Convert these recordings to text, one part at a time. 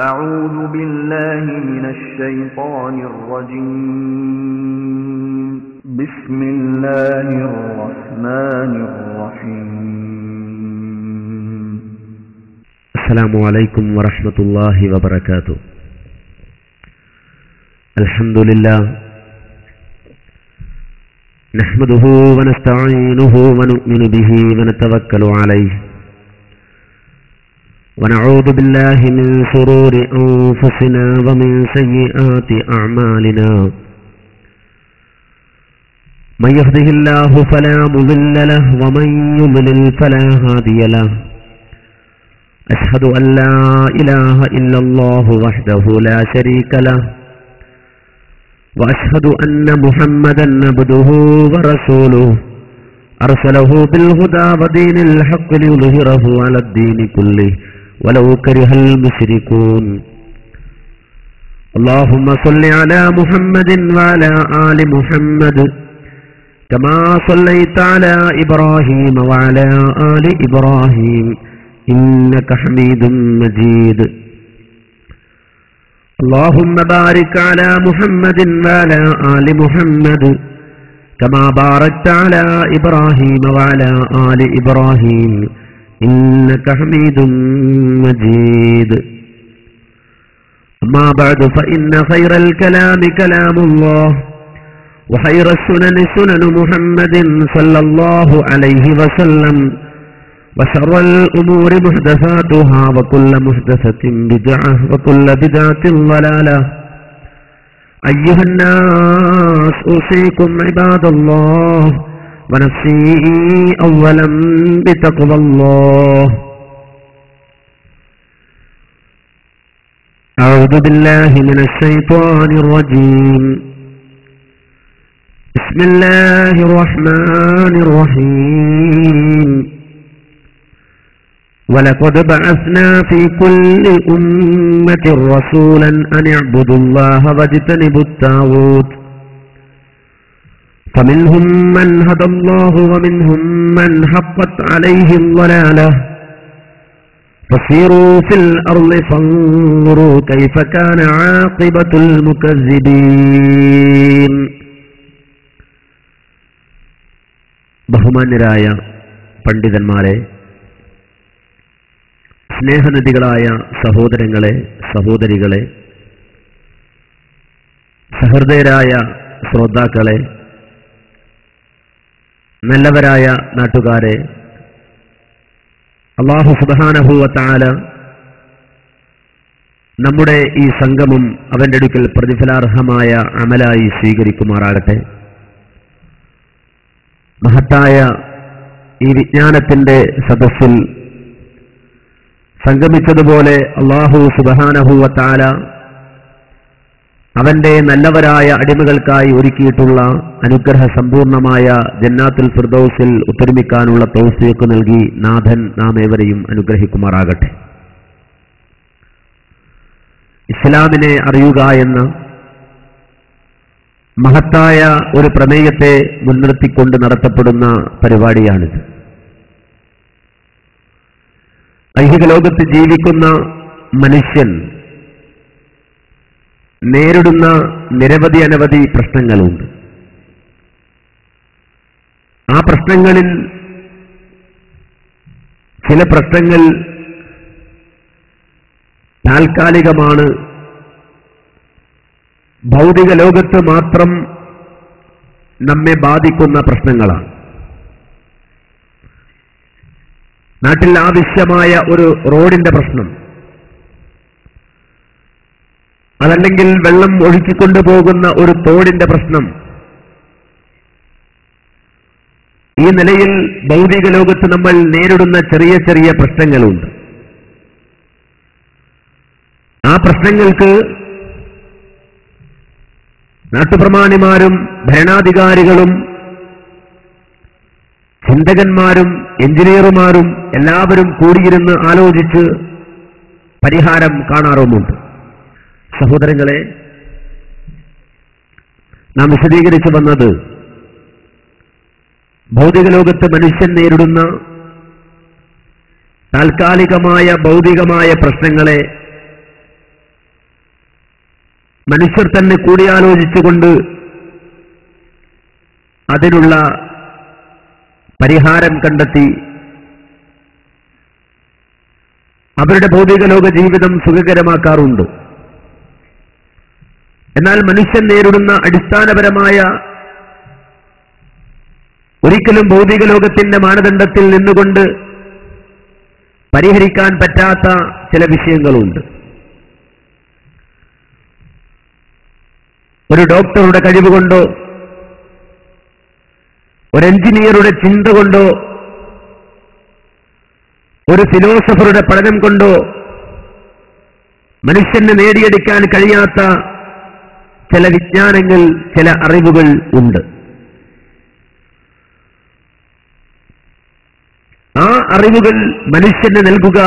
أعوذ بالله من الشيطان الرجيم بسم الله الرحمن الرحيم السلام عليكم ورحمة الله وبركاته الحمد لله نحمده ونستعينه ونؤمن به ونتوكل عليه ونعوذ بالله من شرور أنفسنا ومن سيئات أعمالنا من يهده الله فلا مضل له ومن يضلل فلا هادي له أشهد أن لا إله إلا الله وحده لا شريك له وأشهد أن محمدا عبده ورسوله أرسله بالهدى ودين الحق ليظهره على الدين كله ولو كره المشركون اللهم صل على محمد وعلى آل محمد كما صليت على إبراهيم وعلى آل إبراهيم إنك حميد مجيد اللهم بارك على محمد وعلى آل محمد كما باركت على إبراهيم وعلى آل إبراهيم إنك حميد مجيد أما بعد فإن خير الكلام كلام الله وخير السنن سنن محمد صلى الله عليه وسلم وشر الأمور محدثاتها وكل محدثة بدعة وكل بدعة ضلالة أيها الناس أوصيكم عباد الله ونفسي أولا بتقوى الله أعوذ بالله من الشيطان الرجيم بسم الله الرحمن الرحيم ولقد بعثنا في كل أمة رسولا أن اعبدوا الله واجتنبوا الطاغوت فمنهم من هدى الله ومنهم من حقت عليه الضلالة فسيروا في الأرض فانظروا كيف كان عاقبة المكذبين ബഹുമാന്യരായ പണ്ഡിതന്മാരെ, സ്നേഹനിധികളായ സഹോദരങ്ങളെ, സഹോദരികളെ, സഹൃദയരായ ശ്രോതാക്കളെ, നല്ലവരായ നാട്ടുകാരെ, അല്ലാഹു സുബ്ഹാനഹു വ തആല നമ്മുടെ ഈ സംഗമം അവന്റെ അടുക്കൽ പ്രതിഫലാർഹമായ അമലായി സ്വീകരിക്കുമാറാകട്ടെ. മഹത്തായ ഈ വിജ്ഞാനത്തിന്റെ സദസ്സിൽ സംഗമിച്ചതുപോലെ അല്ലാഹു സുബ്ഹാനഹു വ തആല അവന്റെ നല്ലവരായ അടിമകൾക്കായി ഒരുക്കിയിട്ടുള്ള അനുഗ്രഹ സമ്പൂർണമായ ജന്നാത്തുൽ ഫിർദൗസിൽ ഒത്തൊരുമിക്കാനുള്ള തൗഫീഖ് നൽകി നാഥൻ നാം ഏവരെയും അനുഗ്രഹിക്കുമാറാകട്ടെ. ഇസ്ലാമിനെ അറിയുക എന്ന മഹത്തായ ഒരു പ്രമേയത്തെ മുൻനിർത്തിക്കൊണ്ട് നടത്തപ്പെടുന്ന പരിപാടിയാണിത്. ഐഹിക ലോകത്ത് ജീവിക്കുന്ന മനുഷ്യൻ നേരിടുന്ന നിരവധി അനവധി പ്രശ്നങ്ങളുണ്ട്. ആ പ്രശ്നങ്ങളിൽ ചില പ്രശ്നങ്ങൾ താൽക്കാലികമാണ്, ഭൗതിക ലോകത്ത് മാത്രം നമ്മെ ബാധിക്കുന്ന പ്രശ്നങ്ങളാണ്. നാട്ടിൽ ആവശ്യമായ ഒരു റോഡിന്റെ പ്രശ്നം, അതല്ലെങ്കിൽ വെള്ളം ഒഴുക്കിക്കൊണ്ടുപോകുന്ന ഒരു തോടിന്റെ പ്രശ്നം, ഈ നിലയിൽ ഭൗതിക ലോകത്ത് നമ്മൾ നേരിടുന്ന ചെറിയ ചെറിയ പ്രശ്നങ്ങളുണ്ട്. ആ പ്രശ്നങ്ങൾക്ക് നാട്ടുപ്രമാണിമാരും ഭരണാധികാരികളും ചിന്തകന്മാരും എഞ്ചിനീയർമാരും എല്ലാവരും കൂടിയിരുന്ന് ആലോചിച്ച് പരിഹാരം കാണാറുമുണ്ട്. സഹോദരങ്ങളെ, നാം വിശദീകരിച്ചു വന്നത് ഭൗതിക ലോകത്ത് മനുഷ്യൻ നേരിടുന്ന താൽക്കാലികമായ ഭൗതികമായ പ്രശ്നങ്ങളെ മനുഷ്യർ തന്നെ കൂടിയാലോചിച്ചുകൊണ്ട് അതിനുള്ള പരിഹാരം കണ്ടെത്തി അവരുടെ ഭൗതിക ലോക ജീവിതം സുഖകരമാക്കാറുണ്ട്. എന്നാൽ മനുഷ്യൻ നേരിടുന്ന അടിസ്ഥാനപരമായ ഒരിക്കലും ഭൗതിക ലോകത്തിന്റെ മാനദണ്ഡത്തിൽ നിന്നുകൊണ്ട് പരിഹരിക്കാൻ പറ്റാത്ത ചില വിഷയങ്ങളുണ്ട്. ഒരു ഡോക്ടറുടെ കഴിവുകൊണ്ടോ ഒരു എഞ്ചിനീയറുടെ ചിന്ത കൊണ്ടോ ഒരു ഫിലോസഫറുടെ പഠനം കൊണ്ടോ മനുഷ്യന് നേടിയെടുക്കാൻ കഴിയാത്ത ചില വിജ്ഞാനങ്ങൾ, ചില അറിവുകൾ ഉണ്ട്. ആ അറിവുകൾ മനുഷ്യന് നൽകുക,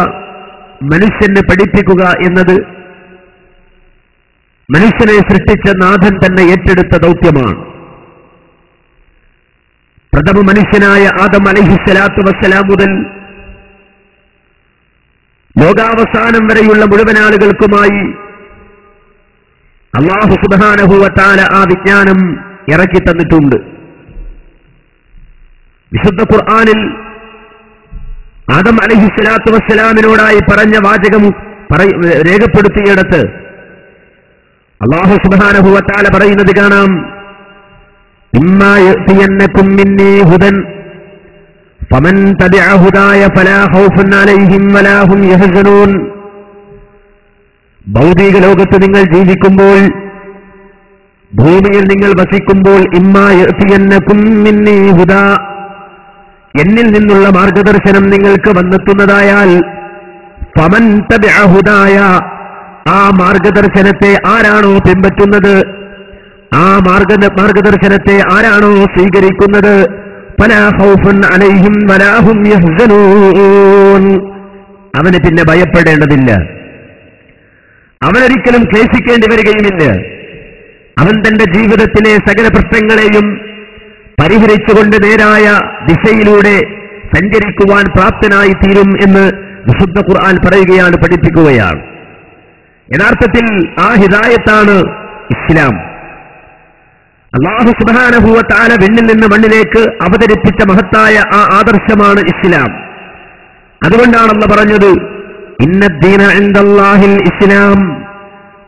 മനുഷ്യന് പഠിപ്പിക്കുക എന്നത് മനുഷ്യനെ സൃഷ്ടിച്ച നാഥൻ തന്നെ ഏറ്റെടുത്ത ദൗത്യമാണ്. പ്രഥമ മനുഷ്യനായ ആദം അലൈഹിസ്സലാത്തു വസ്സലാം മുതൽ ലോകാവസാനം വരെയുള്ള മുഴുവൻ ആളുകൾക്കുമായി അല്ലാഹു സുബ്ഹാനഹു വ തആല ആ വിജ്ഞാനം ഇറക്കി തന്നിട്ടുണ്ട്. വിശുദ്ധ ഖുർആനിൽ ആദം അലൈഹിസ്സലാത്തു വസ്സലാമിനോടായി പറഞ്ഞ വാചകം രേഖപ്പെടുത്തിയിടത്ത് അല്ലാഹു സുബ്ഹാനഹു വ തആല പറയുന്നത് കാണാം, ഇമ്മാ യഅതിയന്നകും മിന്നീ ഹുദൻ ഫമൻ തബിഅ ഹുദായ ഫലാ ഖൗഫുൻ അലൈഹിം വലാ ഹും യഹ്സനൂൻ. ഭൗതിക ലോകത്ത് നിങ്ങൾ ജീവിക്കുമ്പോൾ, ഭൂമിയിൽ നിങ്ങൾ വസിക്കുമ്പോൾ, ഇമ്മാ യഅതിയന്നകും മിന്നീ ഹുദാ, എന്നിൽ നിന്നുള്ള മാർഗദർശനം നിങ്ങൾക്ക് വന്നെത്തുന്നതായാൽ, ഫമൻ തബിഅ ഹുദായ, ആ മാർഗദർശനത്തെ ആരാണോ പിൻപറ്റുന്നത്, ആ മാർഗദർശനത്തെ ആരാണോ സ്വീകരിക്കുന്നത്, ഫലാ ഖൗഫുൻ അലൈഹിം വലാ ഹും യഹ്സനൂൻ, അവന് പിന്നെ ഭയപ്പെടേണ്ടതില്ല, അവനൊരിക്കലും ക്ലേശിക്കേണ്ടി വരികയുമില്ല. അവൻ തന്റെ ജീവിതത്തിലെ സകല പ്രശ്നങ്ങളെയും പരിഹരിച്ചുകൊണ്ട് നേരായ ദിശയിലൂടെ സഞ്ചരിക്കുവാൻ പ്രാപ്തനായി തീരും എന്ന് വിശുദ്ധ ഖുർആൻ പറയുകയാണ്, പഠിപ്പിക്കുകയാണ്. യഥാർത്ഥത്തിൽ ആ ഹിദായത്താണ് ഇസ്ലാം. അല്ലാഹു സുബ്ഹാനഹു വ തആല വിണ്ണിൽ നിന്ന് മണ്ണിലേക്ക് അവതരിപ്പിച്ച മഹത്തായ ആ ആദർശമാണ് ഇസ്ലാം. അതുകൊണ്ടാണ് അല്ലാഹു പറഞ്ഞത്, ഇന്നദ്ദീന ഇൻദല്ലാഹിൽ ഇസ്ലാം,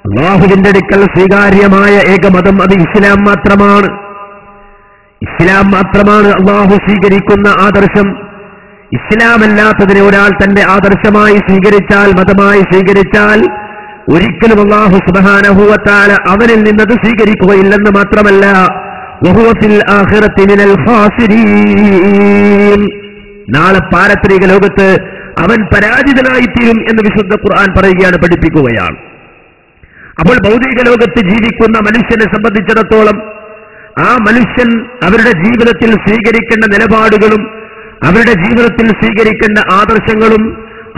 അല്ലാഹുവിന്റെ അടുക്കൽ സ്വീകാര്യമായ ഏകമതം അത് ഇസ്ലാം മാത്രമാണ്. ഇസ്ലാം മാത്രമാണ് അല്ലാഹു സ്വീകരിക്കുന്ന ആദർശം. ഇസ്ലാമല്ലാത്തതിനെ ഒരാൾ തന്റെ ആദർശമായി സ്വീകരിച്ചാൽ, മതമായി സ്വീകരിച്ചാൽ, ഒരിക്കലും അല്ലാഹു സുബ്ഹാനഹു വ തആല അവനിൽ നിന്നത് സ്വീകരിക്കുകയില്ലെന്ന് മാത്രമല്ല, വഹുവ ഫിൽ ആഖിറതി മിനൽ ഖാസിരീൻ, നാളെ പാരത്രിക ലോകത്ത് അവൻ പരാജിതനായിത്തീരും എന്ന് വിശുദ്ധ ഖുർആൻ പറയുകയാണ്, പഠിപ്പിക്കുകയാണ്. അപ്പോൾ ഭൗതിക ലോകത്ത് ജീവിക്കുന്ന മനുഷ്യനെ സംബന്ധിച്ചിടത്തോളം ആ മനുഷ്യൻ അവരുടെ ജീവിതത്തിൽ സ്വീകരിക്കേണ്ട നിലപാടുകളും അവരുടെ ജീവിതത്തിൽ സ്വീകരിക്കേണ്ട ആദർശങ്ങളും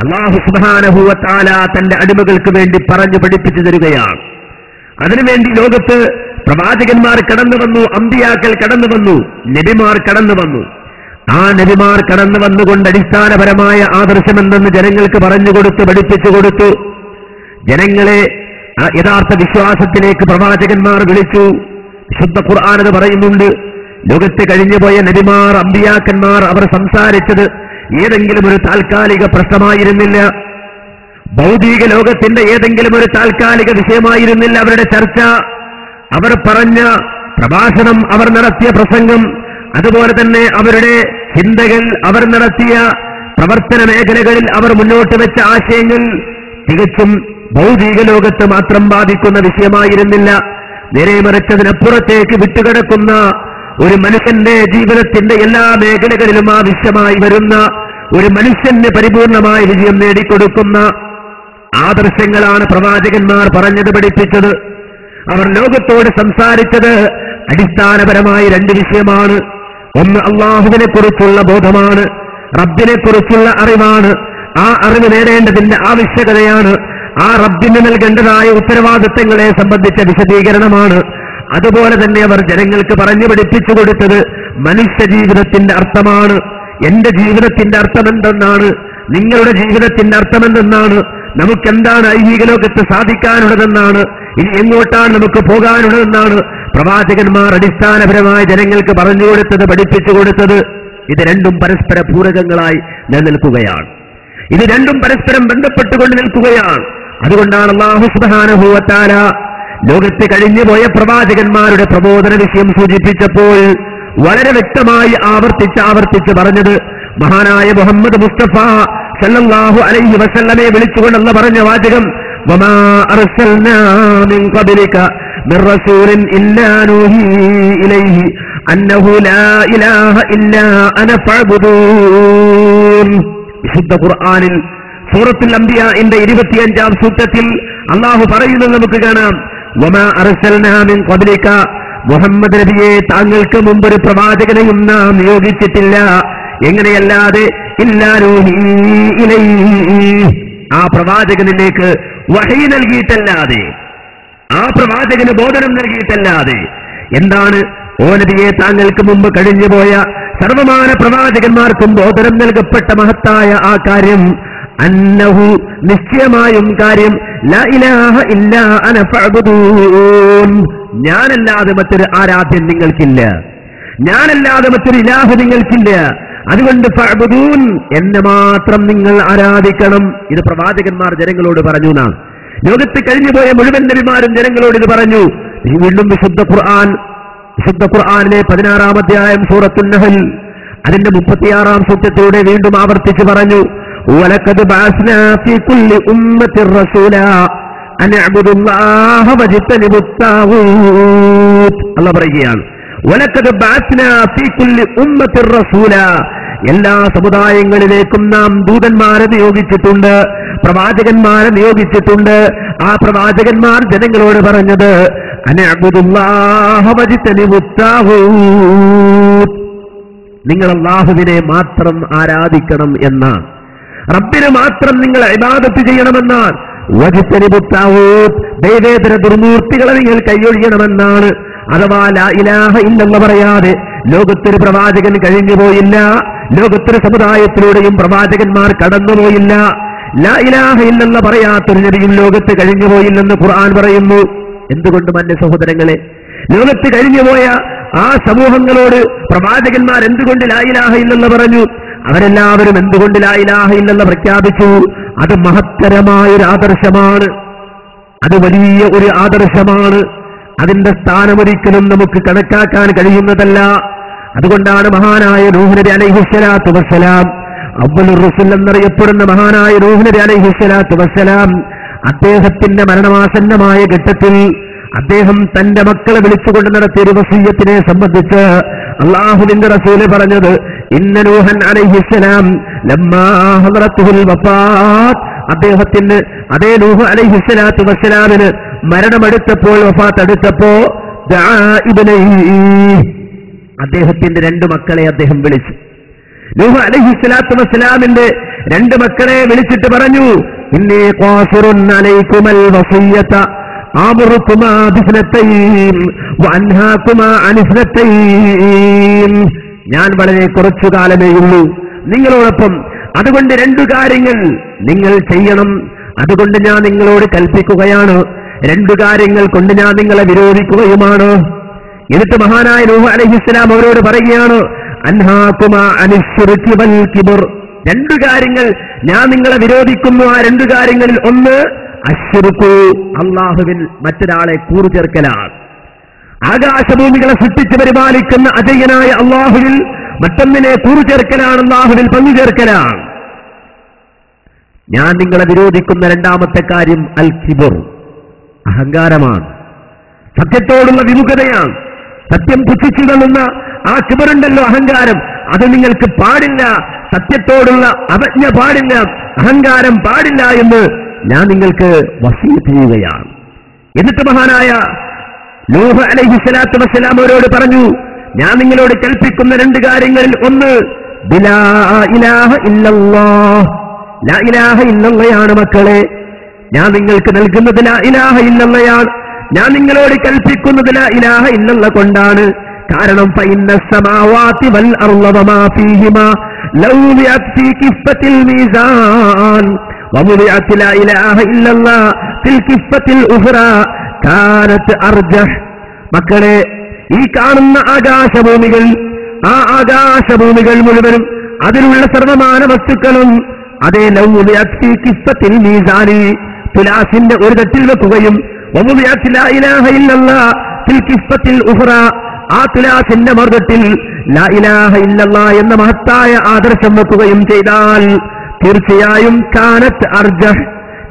അല്ലാഹു സുബ്ഹാനഹു വ തആല തന്റെ അടിമകൾക്ക് വേണ്ടി പറഞ്ഞു പഠിപ്പിച്ചു തരികയാണ്. അതിനുവേണ്ടി ലോകത്ത് പ്രവാചകന്മാർ കടന്നു വന്നു, അമ്പിയാക്കൾ കടന്നു വന്നു, നബിമാർ കടന്നു വന്നു. ആ നബിമാർ കടന്നു വന്നുകൊണ്ട് അടിസ്ഥാനപരമായ ആദർശമെന്തെന്ന് ജനങ്ങൾക്ക് പറഞ്ഞുകൊടുത്ത് പഠിപ്പിച്ചു കൊടുത്തു. ജനങ്ങളെ യഥാർത്ഥ വിശ്വാസത്തിലേക്ക് പ്രവാചകന്മാർ വിളിച്ചു. വിശുദ്ധ ഖുർആൻ അത് പറയുന്നുണ്ട്. ലോകത്ത് കഴിഞ്ഞുപോയ നബിമാർ, അമ്പിയാക്കന്മാർ അവർ സംസാരിച്ചത് ഏതെങ്കിലും ഒരു താൽക്കാലിക പ്രശ്നമായിരുന്നില്ല, ഭൗതിക ലോകത്തിന്റെ ഏതെങ്കിലും ഒരു താൽക്കാലിക വിഷയമായിരുന്നില്ല അവരുടെ ചർച്ച. അവർ പറഞ്ഞ പ്രഭാഷണം, അവർ നടത്തിയ പ്രസംഗം, അതുപോലെ തന്നെ അവരുടെ ചിന്തകൾ, അവർ നടത്തിയ പ്രവർത്തന മേഖലകളിൽ അവർ മുന്നോട്ട് വെച്ച ആശയങ്ങൾ തികച്ചും ഭൗതിക ലോകത്ത് മാത്രം ബാധിക്കുന്ന വിഷയമായിരുന്നില്ല. നേരെ മറിച്ചതിനപ്പുറത്തേക്ക് വിട്ടുകിടക്കുന്ന ഒരു മനുഷ്യന്റെ ജീവിതത്തിന്റെ എല്ലാ മേഖലകളിലും ആവശ്യമായി വരുന്ന, ഒരു മനുഷ്യന് പരിപൂർണമായ വിജയം നേടിക്കൊടുക്കുന്ന ആദർശങ്ങളാണ് പ്രവാചകന്മാർ പറഞ്ഞത്, പഠിപ്പിച്ചത്. അവർ ലോകത്തോട് സംസാരിച്ചത് അടിസ്ഥാനപരമായി രണ്ട് വിഷയമാണ്. ഒന്ന് അള്ളാഹുവിനെ കുറിച്ചുള്ള ബോധമാണ്, റബ്ബിനെ കുറിച്ചുള്ള അറിവാണ്. ആ അറിവ് നേടേണ്ടതിന്റെ ആവശ്യകതയാണ്. ആ റബ്ബിന് നൽകേണ്ടതായ ഉത്തരവാദിത്തങ്ങളെ സംബന്ധിച്ച വിശദീകരണമാണ്. അതുപോലെ തന്നെ അവർ ജനങ്ങൾക്ക് പറഞ്ഞു പഠിപ്പിച്ചു കൊടുത്തത് മനുഷ്യ ജീവിതത്തിന്റെ അർത്ഥമാണ്. എന്റെ ജീവിതത്തിന്റെ അർത്ഥമെന്തെന്നാണ്, നിങ്ങളുടെ ജീവിതത്തിന്റെ അർത്ഥമെന്തെന്നാണ്, നമുക്കെന്താണ് ഐഹിക ലോകത്ത് സാധിക്കാനുള്ളതെന്നാണ്, ഇനി എങ്ങോട്ടാണ് നമുക്ക് പോകാനുള്ളതെന്നാണ് പ്രവാചകന്മാർ അടിസ്ഥാനപരമായ ജനങ്ങൾക്ക് പറഞ്ഞു കൊടുത്തത്, പഠിപ്പിച്ചു കൊടുത്തത്. ഇത് രണ്ടും പരസ്പര പൂരകങ്ങളായി നിലനിൽക്കുകയാണ്. ഇത് രണ്ടും പരസ്പരം ബന്ധപ്പെട്ടുകൊണ്ട് നിൽക്കുകയാണ്. അതുകൊണ്ടാണ് അല്ലാഹു സുബ്ഹാനഹു വ തആല ലോകത്ത് കഴിഞ്ഞുപോയ പ്രവാചകന്മാരുടെ പ്രബോധന വിഷയം സൂചിപ്പിച്ചപ്പോൾ വളരെ വ്യക്തമായി ആവർത്തിച്ച് പറഞ്ഞത് മഹാനായ മുഹമ്മദ് മുസ്തഫ സല്ലല്ലാഹു അലൈഹി വസല്ലമയെ വിളിച്ചുകൊണ്ട് അല്ലാഹു പറഞ്ഞ വാചകം, വമാ അർസൽനാ മിൻ ഖബ്ലിക മിർ റസൂലിൻ ഇല്ലാ നൂഹി ഇലൈഹി അന്നഹു ലാ ഇലാഹ ഇല്ലാ അന ഫഅബ്ദൂൻ. വിശുദ്ധ ഖുർആനിൽ സൂറത്തുൽ അംബിയാഇന്റെ 25-ാം സൂക്തത്തിൽ അല്ലാഹു പറയുന്നത് നമുക്ക് കാണാം, വമാ അർസൽനാ മിൻ ഖബ്ലിക, മുഹമ്മദ് നബിയെ താങ്കൾക്ക് മുമ്പ് ഒരു പ്രവാചകനെയും നാം നിയോഗിച്ചിട്ടില്ല. എങ്ങനെയല്ലാതെ ഇല്ലാ നൂഹി ഇലൈഹി, ആ പ്രവാചകനിലേക്ക് വഹീ നൽകിയിട്ടല്ലാതെ, ആ പ്രവാചകന് ബോധനം നൽകിയിട്ടല്ലാതെ. എന്താണ്? ഓ നബിയെ താങ്കൾക്ക് മുമ്പ് കഴിഞ്ഞുപോയ സർവമാന പ്രവാചകന്മാർക്കും ബോധനം നൽകപ്പെട്ട മഹത്തായ ആ കാര്യം, അന്നഹു നിശ്ചയമായും കാര്യം, ലാ ഇലാഹ ഇല്ലാ അന ഫഅബ്ദൂൻ, ഞാനല്ലാതെ മറ്റൊരു ആരാധ്യൻ നിങ്ങൾക്കില്ല, ഞാനല്ലാതെ മറ്റൊരു ഇലാഹ നിങ്ങൾക്കില്ല. അതുകൊണ്ട് ഫഅബ്ദൂൻ, എന്നെ മാത്രം നിങ്ങൾ ആരാധിക്കണം. ഇത് പ്രവാചകന്മാർ ജനങ്ങളോട് പറഞ്ഞു എന്നാണ്. ലോകത്ത് കഴിഞ്ഞുപോയ മുഴുവൻ നബിമാരും ജനങ്ങളോട് ഇത് പറഞ്ഞു. വീണ്ടും വിശുദ്ധ ഖുർആനിലെ 16-ാം അധ്യായം സൂറത്തുൻ നഹൽ അതിന്റെ 36-ാം സൂക്തത്തിലൂടെ വീണ്ടും ആവർത്തിച്ച് പറഞ്ഞു, വലഖദ് ബഅസ്നാ ഫീ കുല്ലി ഉമ്മത്തിർ റസൂലാ അൻ അഅ്ബുദുല്ലാഹ വജ്തനിബുത് താഗൂത്ത്. അല്ലാഹു പറയുകയാണ്, വലഖദ് ബഅസ്നാ ഫീ കുല്ലി ഉമ്മത്തിർ റസൂലാ, എല്ലാ സമുദായങ്ങളിലേക്കും നാം ദൂതന്മാരെ നിയോഗിച്ചിട്ടുണ്ട്, പ്രവാചകന്മാരെ നിയോഗിച്ചിട്ടുണ്ട്. ആ പ്രവാചകന്മാർ ജനങ്ങളോട് പറഞ്ഞത് അനഅ്ബുദുല്ലാഹ വജ്തനിബുത് താഗൂത്ത്, നിങ്ങൾ അല്ലാഹുവിനെ മാത്രം ആരാധിക്കണം എന്നാണ്, റബ്ബിനെ മാത്രം നിങ്ങൾ ഇബാദത്ത് ചെയ്യണമെന്നാണ്. വജ്തനിബുത് താഗൂത്ത്, ദൈവേതര ദുർമൂർത്തികളെ നിങ്ങൾ കൈയൊഴിയണമെന്നാണ്. അഥവാ ലാ ഇലാഹ ഇല്ലല്ലാഹ് പറയാതെ ലോകത്തൊരു പ്രവാചകൻ കഴിഞ്ഞുപോയില്ല, ലോകത്തൊരു സമുദായത്തിലൂടെയും പ്രവാചകന്മാർ കടന്നുപോയില്ല. ലാ ഇലാഹ ഇല്ലല്ലാഹ് പറയാത്തൊരു നബിയും ലോകത്ത് കഴിഞ്ഞുപോയില്ലെന്ന് ഖുർആൻ പറയുന്നു. എന്തുകൊണ്ട് മന്റെ സഹോദരങ്ങളെ, ലോകത്ത് കഴിഞ്ഞുപോയ ആ സമൂഹങ്ങളോട് പ്രവാചകന്മാർ എന്തുകൊണ്ട് ലാ ഇലാഹ ഇല്ലല്ലാഹ് പറഞ്ഞു? അവരെല്ലാവരും എന്തുകൊണ്ട് ലാ ഇലാഹ ഇല്ലല്ലാഹ് പ്രഖ്യാപിച്ചു? അത് മഹത്തരമായൊരു ആദർശമാണ്, അത് വലിയ ഒരു ആദർശമാണ്. അതിന്റെ സ്ഥാനമൊരിക്കലും നമുക്ക് കണക്കാക്കാൻ കഴിയുന്നതല്ല. അതുകൊണ്ടാണ് മഹാനായ നൂഹ് നബി അലൈഹിസ്സലാത്തു വസ്സലാം, അവ്വലുർ റസൂൽ എന്നറിയപ്പെടുന്ന മഹാനായ നൂഹ് നബി അലൈഹിസ്സലാത്തു വസ്സലാം, അദ്ദേഹത്തിന്റെ മരണമാസന്നമായ ഘട്ടത്തിൽ അദ്ദേഹം തന്റെ മക്കളെ വിളിച്ചുകൊണ്ട് നടത്തിയ ഒരു വസിയ്യത്തിനെ സംബന്ധിച്ച് അല്ലാഹുവിന്റെ റസൂല് പറഞ്ഞത്, ഇന്ന നൂഹൻ അലൈഹിസ്സലാം ലമ്മാ ഹദറത്തുൽ വഫാത്ത്, അദ്ദേഹത്തിന് അതേ നൂഹ് അലൈഹിസ്സലാത്തു വസ്സലാമിന് മരണമെടുത്തപ്പോൾ, വഫാത്ത് അടുത്തപ്പോ, ദഅ ഇബ്നൈഹി, അദ്ദേഹത്തിന്റെ 2 മക്കളെ അദ്ദേഹം വിളിച്ചു. നൂഹ് അലൈഹിസ്സലാത്തു വസ്സലാമിന്റെ 2 മക്കളെ വിളിച്ചിട്ട് പറഞ്ഞു, ഇന്നി ഖാസിറുൻ അലൈക്കുമൽ വസിയ്യത ആമുറുകുമാ ബിസ്നത്തൈൻ വഅൻഹാകുമാ അനിസ്നത്തൈൻ, ഞാൻ വളരെ കുറച്ചു കാലമേയുള്ളൂ നിങ്ങളോടൊപ്പം, അതുകൊണ്ട് 2 കാര്യങ്ങൾ നിങ്ങൾ ചെയ്യണം. അതുകൊണ്ട് ഞാൻ നിങ്ങളോട് കൽപ്പിക്കുകയാണ്, 2 കാര്യങ്ങൾ കൊണ്ട് ഞാൻ നിങ്ങളെ വിരോധിക്കുകയുമാണ്. എന്നിട്ട് മഹാനായ നൂഹ് അലൈഹിസ്സലാം അവരോട് പറയുകയാണ്, അൻഹാകുമാ അനിശ്ശിർകി വൽ കിബ്ർ, 2 കാര്യങ്ങൾ ഞാൻ നിങ്ങളെ വിരോധിക്കുന്നു. ആ 2 കാര്യങ്ങളിൽ ഒന്ന് അശ്ശിർകു, അല്ലാഹുവിൽ മറ്റൊരാളെ കൂറുചേർക്കലാണ്. ആകാശഭൂമികളെ സൃഷ്ടിച്ച് പരിപാലിക്കുന്ന അജയ്യനായ അല്ലാഹുവിൽ മറ്റൊന്നിനെ കൂറുചേർക്കലാണ്, അല്ലാഹുവിൽ പങ്കുചേർക്കലാണ്. ഞാൻ നിങ്ങളെ വിരോധിക്കുന്ന 2ാമത്തെ കാര്യം അൽ കിബ്ർ, അഹങ്കാരമാണ്, സത്യത്തോടുള്ള വിമുഖതയാണ്. സത്യം പുച്ഛിച്ചു തള്ളുന്ന ആ കിബറുണ്ടല്ലോ, അഹങ്കാരം, അത് നിങ്ങൾക്ക് പാടില്ല. സത്യത്തോടുള്ള അവജ്ഞ പാടില്ല, അഹങ്കാരം പാടില്ല എന്ന് ഞാൻ നിങ്ങൾക്ക് വസിയ്യത്ത് ചെയ്യുകയാണ്. എന്നിട്ട് മഹാനായ നൂഹ് അലൈഹിസ്സലാത്തു വസ്സലാം അവരോട് പറഞ്ഞു, ഞാൻ നിങ്ങളോട് കൽപ്പിക്കുന്ന 2 കാര്യങ്ങളിൽ ഒന്ന് ബിലാ ഇലാഹ ഇല്ലല്ലാഹ്, ലാ ഇലാഹ ഇല്ലല്ലയാണ് മക്കളെ. ഞാൻ നിങ്ങൾക്ക് നൽകുന്നത് ലാ ഇലാഹ ഇല്ലല്ലയാണ്, ഞാൻ നിങ്ങളോട് കൽപ്പിക്കുന്നത് ലാ ഇലാഹ ഇല്ലല്ല കൊണ്ടാണ്. കാരണം ഫഇന്ന സമാവാതി വൽ അർള വമാ ഫീഹിമാ ലൗ വിഅത് ഫീ കിഫത്തിൽ മീസാൻ വമുദിഅത് ലാ ഇലാഹ ഇല്ലല്ലാഹ് ഫിൽ കിഫത്തിൽ ഉഖ്റാ കാനത്ത് അർജഹ്. മക്കളെ, ഈ കാണുന്ന ആകാശഭൂമികൾ, ആ ആകാശഭൂമികൾ മുഴുവനും അതിലുള്ള സർവമാന വസ്തുക്കളും അതേ കിഫത്തിൽ മീസാനി, തുലാസിന്റെ ഒരു തട്ടിൽ വെക്കുകയും ലാ ഇലാഹ ഇല്ലല്ലാഹ് ഫിൽ കിഫത്തിൽ ഉഖ്റ, ആ തുലാസിന്റെ മറുതട്ടിൽ ലാ ഇലാഹ ഇല്ലല്ലാഹ് എന്ന മഹത്തായ ആദർശം വെക്കുകയും ചെയ്താൽ തീർച്ചയായും കാനത്ത് അർജഹ്,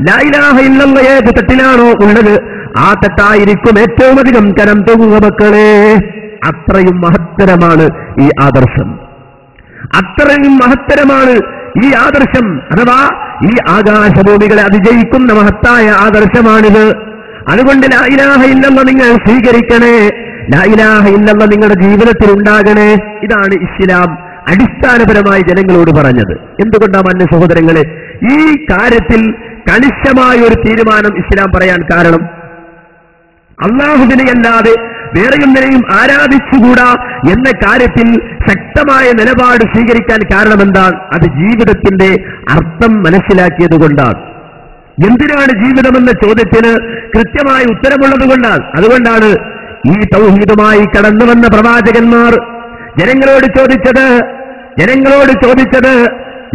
ലാ ഇലാഹ ഇല്ലല്ലാഹ് ഏത് തട്ടിലാണോ ഉള്ളത് ആ തട്ടായിരിക്കും ഏറ്റവും അധികം കനം തൂങ്ങുക. മക്കളെ, അത്രയും മഹത്തരമാണ് ഈ ആദർശം, അത്രയും മഹത്തരമാണ് ഈ ആദർശം. അഥവാ ഈ ആകാശഭൂമികളെ അതിജയിക്കുന്ന മഹത്തായ ആദർശമാണിത്. അതുകൊണ്ട് ലാ ഇലാഹ ഇല്ലല്ലാഹ് നിങ്ങൾ സ്വീകരിക്കണേ, ലാ ഇലാഹ ഇല്ലല്ലാഹ് നിങ്ങളുടെ ജീവിതത്തിൽ ഉണ്ടാകണേ. ഇതാണ് ഇസ്ലാം അടിസ്ഥാനപരമായി ജനങ്ങളോട് പറഞ്ഞത്. എന്തുകൊണ്ടാണ് അന്യ സഹോദരങ്ങളെ ഈ കാര്യത്തിൽ കണിശമായ ഒരു തീരുമാനം ഇസ്ലാം പറയാൻ കാരണം? അല്ലാഹുവിനെ അല്ലാതെ വേറെയൊന്നിനെയും ആരാധിച്ചുകൂടാ എന്ന കാര്യത്തിൽ ശക്തമായ നിലപാട് സ്വീകരിക്കാൻ കാരണമെന്താണ്? അത് ജീവിതത്തിന്റെ അർത്ഥം മനസ്സിലാക്കിയത് കൊണ്ടാണ്. എന്തിനാണ് ജീവിതമെന്ന ചോദ്യത്തിന് കൃത്യമായ ഉത്തരമുള്ളത് കൊണ്ടാണ്. അതുകൊണ്ടാണ് ഈ തൗഹീദുമായി കടന്നു വന്ന പ്രവാചകന്മാർ ജനങ്ങളോട് ചോദിച്ചത്,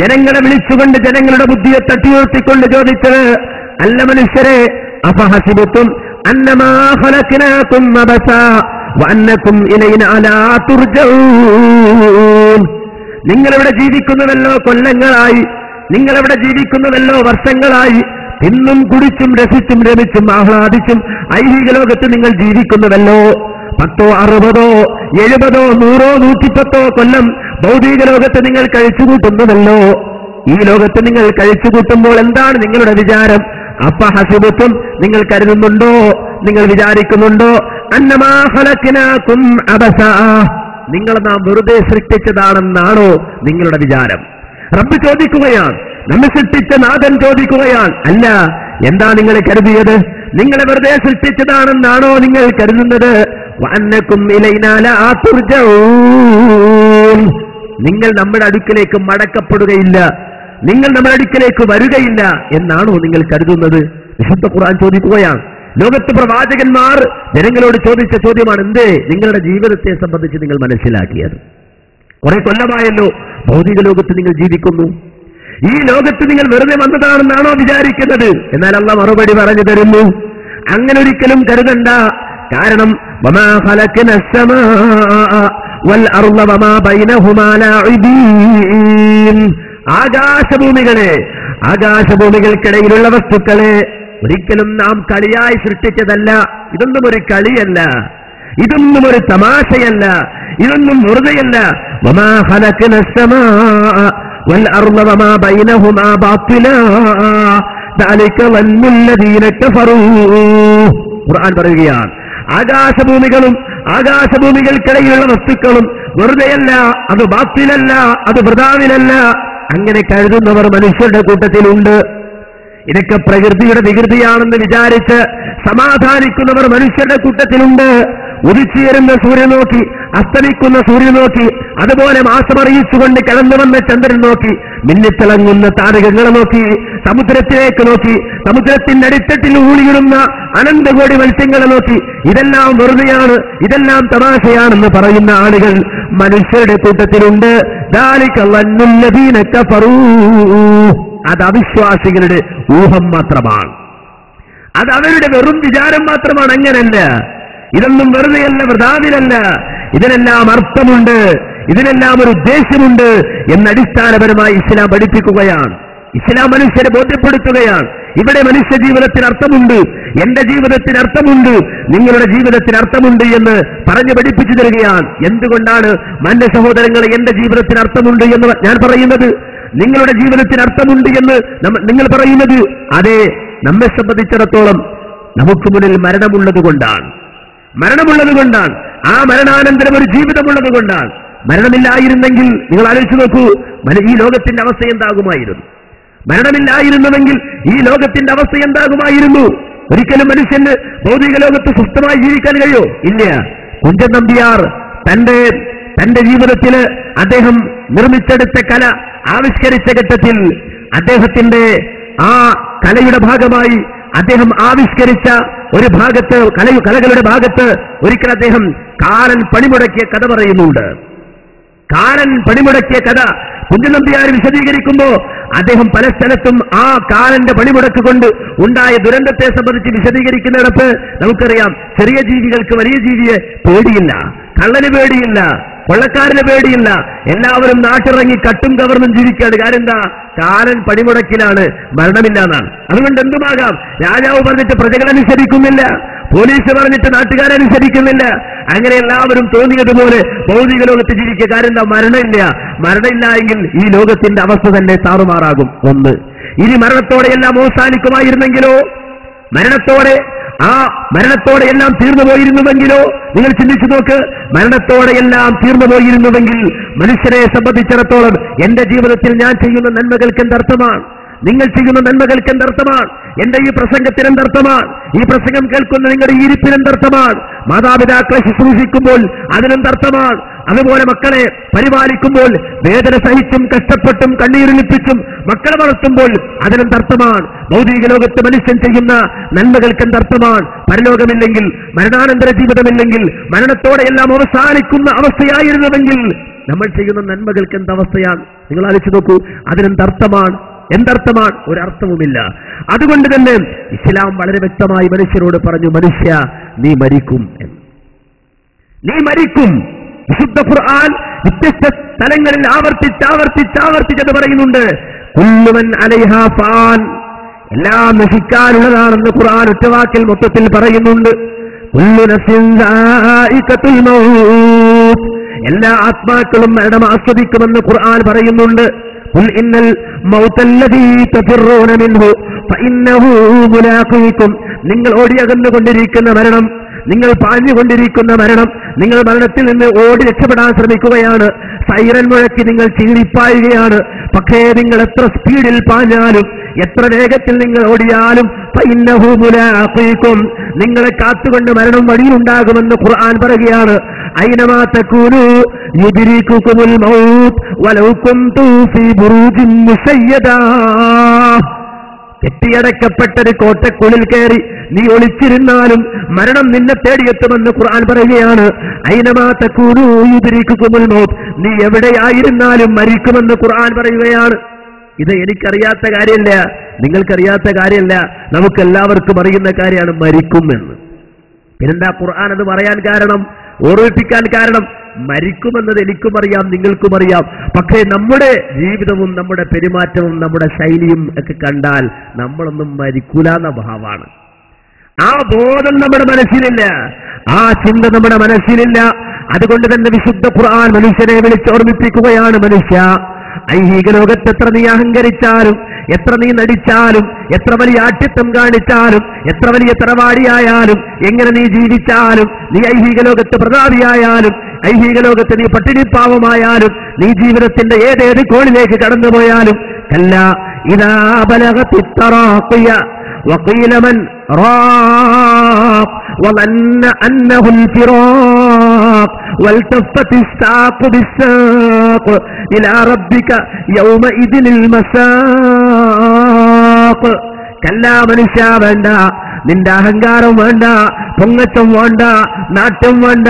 ജനങ്ങളെ വിളിച്ചുകൊണ്ട് ജനങ്ങളുടെ ബുദ്ധിയെ തട്ടിയുയർത്തിക്കൊണ്ട് ചോദിച്ചത്, അല്ല മനുഷ്യരെ, അഫഹസിബതും അന്നമാ ഖലഖനാകും അബസാ വഅന്നകും ഇലൈനാ ലാ തുർജഊൻ. നിങ്ങളിവിടെ ജീവിക്കുന്നതല്ലോ കൊല്ലങ്ങളായി, നിങ്ങളിവിടെ ജീവിക്കുന്നതല്ലോ വർഷങ്ങളായി, തിന്നും കുടിച്ചും രസിച്ചും രമിച്ചും ആഹ്ലാദിച്ചും ഐഹിക ലോകത്ത് നിങ്ങൾ ജീവിക്കുന്നതല്ലോ. 10, 60, 70, 100, 110 കൊല്ലം ഭൗതിക ലോകത്ത് നിങ്ങൾ കഴിച്ചുകൂട്ടുന്നതല്ലോ. ഈ ലോകത്ത് നിങ്ങൾ കഴിച്ചുകൂട്ടുമ്പോൾ എന്താണ് നിങ്ങളുടെ വിചാരം? അഫഹസിബതും, നിങ്ങൾ കരുതുന്നുണ്ടോ, നിങ്ങൾ വിചാരിക്കുന്നുണ്ടോ, അന്നമാ ഖലഖനാകും അബസാ, നിങ്ങളെ നാം വെറുതെ സൃഷ്ടിച്ചതാണെന്നാണോ നിങ്ങളുടെ വിചാരം? റബ്ബ് ചോദിക്കുകയാണ്, നമ്മെ സൃഷ്ടിച്ച നാഥൻ ചോദിക്കുകയാണ്, അല്ല, എന്താ നിങ്ങൾ കരുതിയത്? നിങ്ങളെ വെറുതെ സൃഷ്ടിച്ചതാണെന്നാണോ നിങ്ങൾ കരുതുന്നത്? വഅന്നകും ഇലൈനാ ലാ തുർജഊൻ, നിങ്ങൾ നമ്മുടെ അടുക്കലേക്ക് മടക്കപ്പെടുകയില്ല, നിങ്ങൾ നമ്മുടെ അടുക്കലേക്ക് വരികയില്ല എന്നാണോ നിങ്ങൾ കരുതുന്നത്? വിശുദ്ധ ഖുർആൻ ചോദിക്കുകയാണ്. ലോകത്ത് പ്രവാചകന്മാർ ജനങ്ങളോട് ചോദിച്ച ചോദ്യമാണ്, എന്തേ നിങ്ങളുടെ ജീവിതത്തെ സംബന്ധിച്ച് നിങ്ങൾ മനസ്സിലാക്കിയത്? കുറെ കൊല്ലമായല്ലോ ഭൗതിക ലോകത്ത് നിങ്ങൾ ജീവിക്കുന്നു, ഈ ലോകത്ത് നിങ്ങൾ വെറുതെ വന്നതാണെന്നാണോ വിചാരിക്കുന്നത്? എന്നാൽ അല്ലാഹ് മറുപടി പറഞ്ഞു തരുന്നു, അങ്ങനെ ഒരിക്കലും കരുതണ്ട. കാരണം വമാ ഖലഖനസ് സമാഅ വൽ അർള വമാ ബൈനഹുമാ ലാഇബീൻ, ആകാശഭൂമികൾക്കിടയിലുള്ള വസ്തുക്കളെ ഒരിക്കലും നാം കളിയായി സൃഷ്ടിച്ചതല്ല. ഇതൊന്നും ഒരു കളിയല്ല, ഇതൊന്നും ഒരു തമാശയല്ല, ഇതൊന്നും വെറുതെയല്ല. വമാ ഖലഖനസ് സമാഅ വൽ അർള വമാ ബൈനഹുമാ ബാത്തിലാ ദാലിക വന്നൽ ലദീന കഫറൂ. ഖുർആൻ പറയുകയാണ്, ആകാശഭൂമികൾക്കിടയിലുള്ള വസ്തുക്കളും വെറുതെയല്ല, അത് ബാത്തിലല്ല, അത് വൃഥാവിലല്ല. അങ്ങനെ കരുതുന്നവർ മനുഷ്യരുടെ കൂട്ടത്തിലുണ്ട്. ഇതൊക്കെ പ്രകൃതിയുടെ വികൃതിയാണെന്ന് വിചാരിച്ച് സമാധാനിക്കുന്നവർ മനുഷ്യരുടെ കൂട്ടത്തിലുണ്ട്. ഉദിച്ചുയരുന്ന സൂര്യൻ നോക്കി, അസ്തമിക്കുന്ന സൂര്യൻ നോക്കി, അതുപോലെ മാസമറിയിച്ചുകൊണ്ട് കടന്നു വന്ന ചന്ദ്രൻ നോക്കി, മിന്നിത്തിളങ്ങുന്ന താരകങ്ങളെ നോക്കി, സമുദ്രത്തിലേക്ക് നോക്കി, സമുദ്രത്തിന്റെ അടിത്തട്ടിൽ ഊളിയിടുന്ന അനന്തകോടി മത്സ്യങ്ങളെ നോക്കി, ഇതെല്ലാം വെറുതെയാണ്, ഇതെല്ലാം തമാശയാണെന്ന് പറയുന്ന ആളുകൾ മനുഷ്യരുടെ കൂട്ടത്തിലുണ്ട്. ദാലിക വന്നൽ ലദീന കഫറൂ, അത് അവിശ്വാസികളുടെ ഊഹം മാത്രമാണ്, അത് അവരുടെ വെറും വിചാരം മാത്രമാണ്. അങ്ങനല്ല, ഇതൊന്നും വെറുതെയല്ല, വൃഥാവിലല്ല, ഇതിനെല്ലാം അർത്ഥമുണ്ട്, ഇതിനെല്ലാം ഒരു ഉദ്ദേശ്യമുണ്ട് എന്ന് അടിസ്ഥാനപരമായി ഇസ്ലാം പഠിപ്പിക്കുകയാണ്. ഇസ്ലാം മനുഷ്യരെ ബോധ്യപ്പെടുത്തുകയാണ്, ഇവിടെ മനുഷ്യ ജീവിതത്തിന് അർത്ഥമുണ്ട്, എന്റെ ജീവിതത്തിന് അർത്ഥമുണ്ട്, നിങ്ങളുടെ ജീവിതത്തിന് അർത്ഥമുണ്ട് എന്ന് പറഞ്ഞു പഠിപ്പിച്ചു തരികയാണ്. എന്തുകൊണ്ടാണ് മന്റെ സഹോദരങ്ങളെ എന്റെ ജീവിതത്തിന് അർത്ഥമുണ്ട് എന്ന് ഞാൻ പറയുന്നത്, നിങ്ങളുടെ ജീവിതത്തിന് അർത്ഥമുണ്ട് എന്ന് നിങ്ങൾ പറയുന്നത്? അതെ, നമ്മെ സംബന്ധിച്ചിടത്തോളം നമുക്ക് മുന്നിൽ മരണമുള്ളത് കൊണ്ടാണ്, ആ മരണാനന്തരം ഒരു ജീവിതമുള്ളത് കൊണ്ടാണ്. മരണമില്ലായിരുന്നെങ്കിൽ നിങ്ങൾ ആലോചിച്ച് നോക്കൂ, ഈ ലോകത്തിന്റെ അവസ്ഥ എന്താകുമായിരുന്നു? മരണമില്ലായിരുന്നുവെങ്കിൽ ഈ ലോകത്തിന്റെ അവസ്ഥ എന്താകുമായിരുന്നു? ഒരിക്കലും മനുഷ്യന് ഭൗതിക ലോകത്ത് സ്വസ്ഥമായി ജീവിക്കാൻ കഴിയോ? ഇല്ല. കുഞ്ചൻ നമ്പ്യാർ തന്റെ ജീവിതത്തില് അദ്ദേഹം നിർമ്മിച്ചെടുത്ത കല ആവിഷ്കരിച്ച ഘട്ടത്തിൽ അദ്ദേഹത്തിന്റെ ആ കലയുടെ ഭാഗമായി അദ്ദേഹം ആവിഷ്കരിച്ച ഒരു ഭാഗത്ത് കലകളുടെ ഭാഗത്ത് ഒരിക്കൽ അദ്ദേഹം കാലൻ പണിമുടക്കിയ കഥ പറയുന്നുണ്ട്. കാലൻ പണിമുടക്കിയ കഥ കുഞ്ചൻനമ്പ്യാർ വിശദീകരിക്കുമ്പോ അദ്ദേഹം പല സ്ഥലത്തും ആ കാലന്റെ പണിമുടക്ക് കൊണ്ട് ഉണ്ടായ ദുരന്തത്തെ സംബന്ധിച്ച് വിശദീകരിക്കുന്നിടത്ത് നമുക്കറിയാം, ചെറിയ ജീവികൾക്ക് വലിയ ജീവിയെ പേടിയില്ല, കള്ളന് പേടിയില്ല, കൊള്ളക്കാരന് പേടിയില്ല, എല്ലാവരും നാട്ടിറങ്ങി കട്ടും കവർന്നും ജീവിക്കുകയാണ്. കാര്യം എന്താ? കാലൻ പണിമുടക്കിലാണ്, മരണമില്ല എന്നാണ്. അതുകൊണ്ട് എന്തുമാകാം, രാജാവ് പറഞ്ഞിട്ട് പ്രജകളനുസരിക്കുന്നില്ല, പോലീസ് പറഞ്ഞിട്ട് നാട്ടുകാരനുസരിക്കുന്നില്ല, അങ്ങനെ എല്ലാവരും തോന്നിയതുപോലെ ഭൗതിക ലോകത്ത് ജീവിക്കുക. കാര്യം എന്താ? മരണമില്ല. മരണമില്ല എങ്കിൽ ഈ ലോകത്തിന്റെ അവസ്ഥ തന്നെ താറുമാറാകും. ഒന്ന്, ഇനി മരണത്തോടെ എല്ലാം അവസാനിക്കുമായിരുന്നെങ്കിലോ, മരണത്തോടെ എല്ലാം തീർന്നു പോയിരുന്നുവെങ്കിലോ, നിങ്ങൾ ചിന്തിച്ചു നോക്ക്, മരണത്തോടെ എല്ലാം തീർന്നു പോയിരുന്നുവെങ്കിൽ മനുഷ്യരെ സംബന്ധിച്ചിടത്തോളം എന്റെ ജീവിതത്തിൽ ഞാൻ ചെയ്യുന്ന നന്മകൾക്ക് എന്തർത്ഥമാണ്? നിങ്ങൾ ചെയ്യുന്ന നന്മകൾക്ക് എന്തർത്ഥമാണ്? എന്റെ ഈ പ്രസംഗത്തിന് എന്തർത്ഥമാണ്? ഈ പ്രസംഗം കേൾക്കുന്ന നിങ്ങളുടെ ഈ ഇരിപ്പിന് എന്തർത്ഥമാണ്? മാതാപിതാക്കളെ ശുശ്രൂഷിക്കുമ്പോൾ അതിനെന്തർത്ഥമാണ്? അതുപോലെ മക്കളെ പരിപാലിക്കുമ്പോൾ വേദന സഹിച്ചും കഷ്ടപ്പെട്ടും കണ്ണീരൊലിപ്പിച്ചും മക്കളെ വളർത്തുമ്പോൾ അതിനെന്തർത്ഥമാണ്? ഭൗതിക ലോകത്ത് മനുഷ്യൻ ചെയ്യുന്ന നന്മകൾക്ക് എന്തർത്ഥമാണ്? പരലോകമില്ലെങ്കിൽ, മരണാനന്തര ജീവിതമില്ലെങ്കിൽ, മരണത്തോടെ എല്ലാം അവസാനിക്കുന്ന അവസ്ഥയായിരുന്നുവെങ്കിൽ നമ്മൾ ചെയ്യുന്ന നന്മകൾക്ക് എന്തവസ്ഥയാണ്? നിങ്ങൾ ആലോചിച്ചു നോക്കൂ. അതിനെന്തർത്ഥമാണ്? എന്തർത്ഥമാണ്? ഒരർത്ഥവുമില്ല. അതുകൊണ്ട് തന്നെ ഇസ്ലാം വളരെ വ്യക്തമായി മനുഷ്യരോട് പറഞ്ഞു, മനുഷ്യ നീ മരിക്കും എന്ന്. നീ മരിക്കും. വിശുദ്ധ ഖുർആൻ വ്യത്യസ്ത സ്ഥലങ്ങളിൽ ആവർത്തിച്ചത് പറയുന്നുണ്ട്. കുല്ലുമൻ അലൈഹാ ഫാൻ, എല്ലാം നശിക്കാനുള്ളതാണെന്ന് ഖുർആൻ ഒറ്റവാക്കിൽ മൊത്തത്തിൽ പറയുന്നുണ്ട്. കുല്ലു നഫ്സിൻ ദാഇഖത്തുൽ മൗത്ത്, എല്ലാ ആത്മാക്കളും മരണം ആസ്വദിക്കുമെന്ന് ഖുർആൻ പറയുന്നുണ്ട്. ഖുൽ ഇന്നൽ മൗതല്ലദീ തഫിറൂന മിൻഹു ഫഇന്നഹു മുലാഖീകും, നിങ്ങൾ ഓടിയകന്നുകൊണ്ടിരിക്കുന്ന മരണം, നിങ്ങൾ പാഞ്ഞുകൊണ്ടിരിക്കുന്ന മരണം, നിങ്ങൾ മരണത്തിൽ നിന്ന് ഓടി രക്ഷപ്പെടാൻ ശ്രമിക്കുകയാണ്. സൈറൻ മുഴക്കി നിങ്ങൾ ചീറിപ്പായുകയാണ്. പക്ഷേ നിങ്ങൾ എത്ര സ്പീഡിൽ പാഞ്ഞാലും, എത്ര വേഗത്തിൽ നിങ്ങൾ ഓടിയാലും ഫഇന്നഹു മുലാഖീകും, നിങ്ങളെ കാത്തുകൊണ്ട് മരണം വഴിയിലുണ്ടാകുമെന്ന് ഖുർആൻ പറയുകയാണ്. ഐനമാ തകൂനു യുദ്രികുകുമുൽ മൗത്ത് വലൗ കുൻതു ഫീ ബുറൂജിൻ മുസയ്യദാ, കെട്ടിയടക്കപ്പെട്ടൊരു കോട്ടക്കുള്ളിൽ കയറി നീ ഒളിച്ചിരുന്നാലും മരണം നിന്നെ തേടിയെത്തുമെന്ന് ഖുർആൻ പറയുകയാണ്. ഐനമാ തകൂനു യുദ്രികുകുമുൽ മൗത്ത്, നീ എവിടെയായിരുന്നാലും മരിക്കുമെന്ന് ഖുർആൻ പറയുകയാണ്. ഇത് എനിക്കറിയാത്ത കാര്യമല്ല, നിങ്ങൾക്കറിയാത്ത കാര്യമല്ല, നമുക്കെല്ലാവർക്കും അറിയുന്ന കാര്യമാണ് മരിക്കുമെന്ന്. പിന്നെന്താ ഖുർആൻ അത് പറയാൻ കാരണം, ഓർമ്മിപ്പിക്കാൻ കാരണം? മരിക്കുമെന്നത് എനിക്കും അറിയാം, നിങ്ങൾക്കും അറിയാം. പക്ഷേ നമ്മുടെ ജീവിതവും നമ്മുടെ പെരുമാറ്റവും നമ്മുടെ ശൈലിയും ഒക്കെ കണ്ടാൽ നമ്മളൊന്നും മരിക്കൂലെന്ന ഭാവമാണ്. ആ ബോധം നമ്മുടെ മനസ്സിലില്ല, ആ ചിന്ത നമ്മുടെ മനസ്സിലില്ല. അതുകൊണ്ട് തന്നെ വിശുദ്ധ ഖുർആൻ മനുഷ്യനെ വിളിച്ചോർമ്മിപ്പിക്കുകയാണ്, മനുഷ്യ, ഐഹിക ലോകത്ത് എത്ര നീ അഹങ്കരിച്ചാലും, എത്ര നീ നടിച്ചാലും, എത്ര വലിയ ആഠ്യത്വം കാണിച്ചാലും, എത്ര വലിയ തറവാടിയായാലും, എങ്ങനെ നീ ജീവിച്ചാലും, നീ ഐഹിക ലോകത്ത് പ്രതാപിയായാലും, ഐഹിക ലോകത്ത് നീ പട്ടിണിപ്പാവമായാലും, നീ ജീവിതത്തിന്റെ ഏതേത് കോണിലേക്ക് കടന്നുപോയാലും, കല്ല ഇദാ ബലഗത് തറാഖിയ വഖീല മൻ റാഖ് വظن أنه الفراق والتفت الساق بالساق إلى ربك يومئذ المساق. കല്ലാ മനുഷ്യ, വേണ്ട, നിന്റെ അഹങ്കാരം വേണ്ട, പൊങ്ങച്ചം വേണ്ട, നാട്യം വേണ്ട.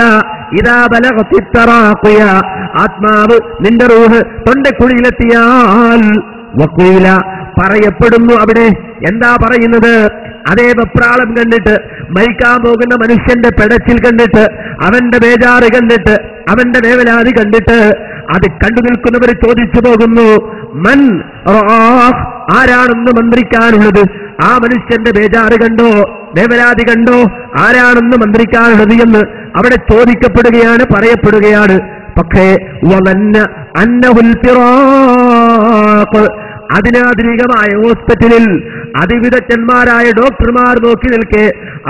ഇദാ ബലഗത് തറാഖിയ, ആത്മാവ് നിന്റെ റൂഹ് തൊണ്ടക്കുഴിയിലെത്തിയാൽ, വഖീല പറയപ്പെടുന്നു. അവിടെ എന്താ പറയുന്നത്? അതേ വെപ്രാളം കണ്ടിട്ട്, മരിക്കാൻ പോകുന്ന മനുഷ്യന്റെ പെടച്ചിൽ കണ്ടിട്ട്, അവന്റെ ബേജാറ് കണ്ടിട്ട്, അവന്റെ വേവലാതി കണ്ടിട്ട്, അത് കണ്ടു നിൽക്കുന്നവർ ചോദിച്ചു പോകുന്നു, മൻ റാഖ്, ആരാണെന്ന് മന്ത്രിക്കാനുള്ളത്? ആ മനുഷ്യന്റെ ബേജാറ് കണ്ടോ, വേവലാതി കണ്ടോ, ആരാണെന്ന് മന്ത്രിക്കാനുള്ളത് എന്ന് അവിടെ ചോദിക്കപ്പെടുകയാണ്, പറയപ്പെടുകയാണ്. പക്ഷേ വലന്ന അന്നഹുൽ ഫിറാഖ്, അതിനാധുനികമായ ഹോസ്പിറ്റലിൽ അതിവിദഗ്ധന്മാരായ ഡോക്ടർമാർ നോക്കി നിൽക്കെ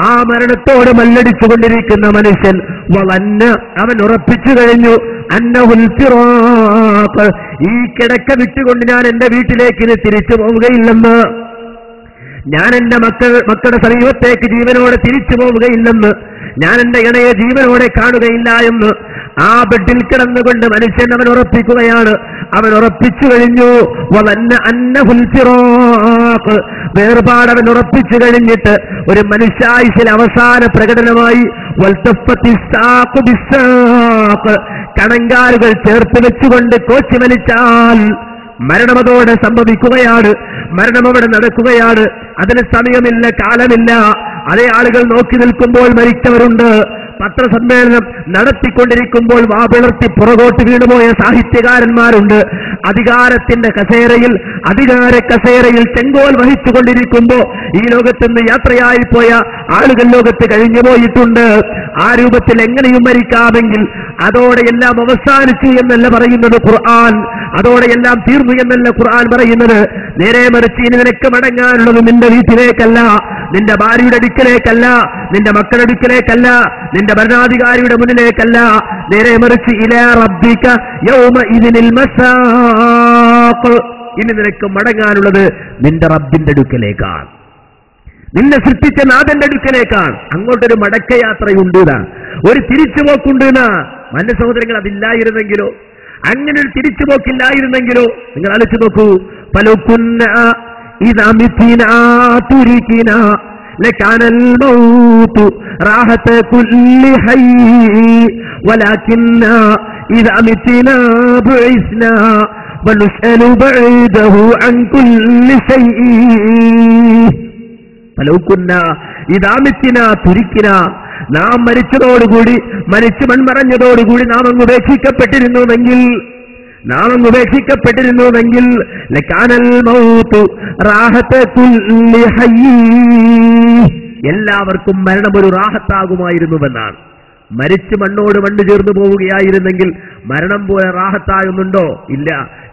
ആ മരണത്തോട് മല്ലടിച്ചുകൊണ്ടിരിക്കുന്ന മനുഷ്യൻ വളന്ന, അവൻ ഉറപ്പിച്ചു കഴിഞ്ഞു, അന്നഹുൽ ഫിറാഖ്, ഈ കിടക്ക വിട്ടുകൊണ്ട് ഞാൻ എന്റെ വീട്ടിലേക്ക് ഇനി തിരിച്ചു പോവുകയില്ലെന്ന്, ഞാൻ എന്റെ മക്കളുടെ സമീപത്തേക്ക് ജീവനോടെ തിരിച്ചു പോവുകയില്ലെന്ന്, ഞാൻ എന്റെ ഇണയെ ജീവനോടെ കാണുകയില്ല എന്ന് ആ ബെഡിൽ കിടന്നുകൊണ്ട് മനുഷ്യൻ അവൻ ഉറപ്പിക്കുകയാണ്. അവൻ ഉറപ്പിച്ചു കഴിഞ്ഞു. വേർപാട് അവൻ ഉറപ്പിച്ചു കഴിഞ്ഞിട്ട് ഒരു മനുഷ്യായുസിൽ അവസാന പ്രകടനമായി കണങ്കാലുകൾ ചേർത്ത് വെച്ചുകൊണ്ട് കോച്ചി വലിച്ചാൽ മരണമതോടെ സംഭവിക്കുകയാണ്. മരണം അവിടെ നടക്കുകയാണ്. അതിന് സമയമില്ല, കാലമില്ല. അതേ ആളുകൾ നോക്കി നിൽക്കുമ്പോൾ മരിച്ചവരുണ്ട്. പത്രസമ്മേളനം നടത്തിക്കൊണ്ടിരിക്കുമ്പോൾ വാപിളർത്തി പുറകോട്ട് വീണുപോയ സാഹിത്യകാരന്മാരുണ്ട്. അധികാരത്തിന്റെ കസേരയിൽ, അധികാര കസേരയിൽ ചെങ്കോൽ വഹിച്ചുകൊണ്ടിരിക്കുമ്പോൾ ഈ ലോകത്ത് നിന്ന് യാത്രയായി പോയ ആളുകൾ ലോകത്ത് കഴിഞ്ഞു പോയിട്ടുണ്ട്. ആ രൂപത്തിൽ എങ്ങനെയും മരിക്കാമെങ്കിൽ അതോടെ എല്ലാം അവസാനിച്ചു എന്നല്ല പറയുന്നത് ഖുർആൻ. അതോടെ എല്ലാം തീർന്നു എന്നല്ല ഖുർആൻ പറയുന്നത്. നേരെ മറിച്ച് ഇനി നിനക്ക് മടങ്ങാനുള്ളത് നിന്റെ വീട്ടിലേക്കല്ല, നിന്റെ ഭാര്യയുടെ അടുക്കലേക്കല്ല, നിന്റെ മക്കളുടെ അടുക്കലേക്കല്ല, നിന്റെ ഭരണാധികാരിയുടെ മുന്നിലേക്കല്ല. നേരെ മറിച്ച് ഇലാ റബ്ബിക യൗമഇദിനിൽ മസാഖ്. ഇനി നിനക്ക് മടങ്ങാനുള്ളത് നിന്റെ റബ്ബിന്റെ അടുക്കലേക്കാണ്, നിന്നെ സൃഷ്ടിച്ച നാഥന്റെ അടുക്കലേക്കാണ്. അങ്ങോട്ടൊരു മടക്കയാത്രയുണ്ട്, ഒരു തിരിച്ചുപോക്കുണ്ട്. മന്റെ സഹോദരങ്ങൾ, അതില്ലായിരുന്നെങ്കിലോ, അങ്ങനെ ഒരു തിരിച്ചുപോക്കില്ലായിരുന്നെങ്കിലോ നിങ്ങൾ ആലോചിച്ച് നോക്കൂ. ഫലകുന്ന ഇദാ മിത്നാ തുരികിനാ ലകാനൽ മൗതു റാഹത കുല്ലി ഹയ്യ് വലാകിന്ന ഇദാ മിത്നാ ബുഇസ്നാ വനുസ്അലു ബഅദഹു അൻ കുല്ലി ശൈഇ. ഫലകുന്ന ഇദാ മിത്നാ തുരികിനാ, നാം മരിച്ചതോടുകൂടി, മരിച്ചു മൺമറഞ്ഞതോടുകൂടി നാം അങ്ങ് ഉപേക്ഷിക്കപ്പെട്ടിരുന്നുവെങ്കിൽ ലകാനൽ മൗതു റാഹത കുല്ലി ഹയ്യ്, എല്ലാവർക്കും മരണം ഒരു റാഹത്താകുമായിരുന്നുവെന്നാണ്. മരിച്ചു മണ്ണോട് മണ്ണ് ചേർന്നു പോവുകയായിരുന്നെങ്കിൽ മരണം പോലെ റാഹത്താകുന്നുണ്ടോ? ഇല്ല.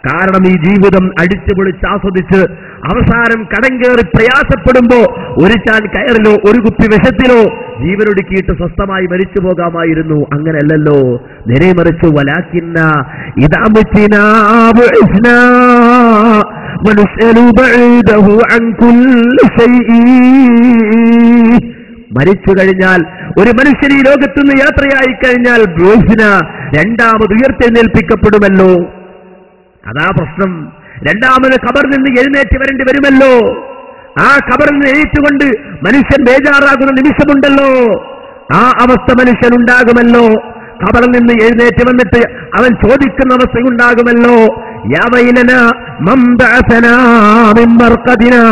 കാരണം ഈ ജീവിതം അടിച്ചു പൊളിച്ച് ആസ്വദിച്ച് അവസാനം കടം കയറി പ്രയാസപ്പെടുമ്പോ ഒരു ചാൻ കയറിലോ ഒരു കുപ്പി വിഷത്തിലോ ജീവനൊടുക്കിയിട്ട് സ്വസ്ഥമായി മരിച്ചു പോകാമായിരുന്നു. അങ്ങനെയല്ലല്ലോ. നേരെ മറിച്ച് വലാകിന്ന ഇദാ മിത്നാ ബുഇസ്നാ വനുസ്അലു ബഅദഹു അൻ കുല്ലി ശൈഇ. മരിച്ചു കഴിഞ്ഞാൽ, ഒരു മനുഷ്യൻ ഈ ലോകത്തുനിന്ന് യാത്രയായി കഴിഞ്ഞാൽ രണ്ടാമത് ഉയർത്തെഴുന്നേൽപ്പിക്കപ്പെടുമല്ലോ. അതാ പ്രശ്നം. രണ്ടാമത് ഖബറിൽ നിന്ന് എഴുന്നേറ്റ് വരേണ്ടി വരുമല്ലോ. ആ ഖബറിൽ നിന്ന് എഴുത്തുകൊണ്ട് മനുഷ്യൻ ബേജാറാകുന്ന നിമിഷമുണ്ടല്ലോ. ആ അവസ്ഥ മനുഷ്യനുണ്ടാകുമല്ലോ. ഖബറിൽ നിന്ന് എഴുന്നേറ്റ് വന്നിട്ട് അവൻ ചോദിക്കുന്ന അവസ്ഥയുണ്ടാകുമല്ലോ. യാ വൈലനാ മൻ ബഅസനാ മിൻ മർഖദിനാ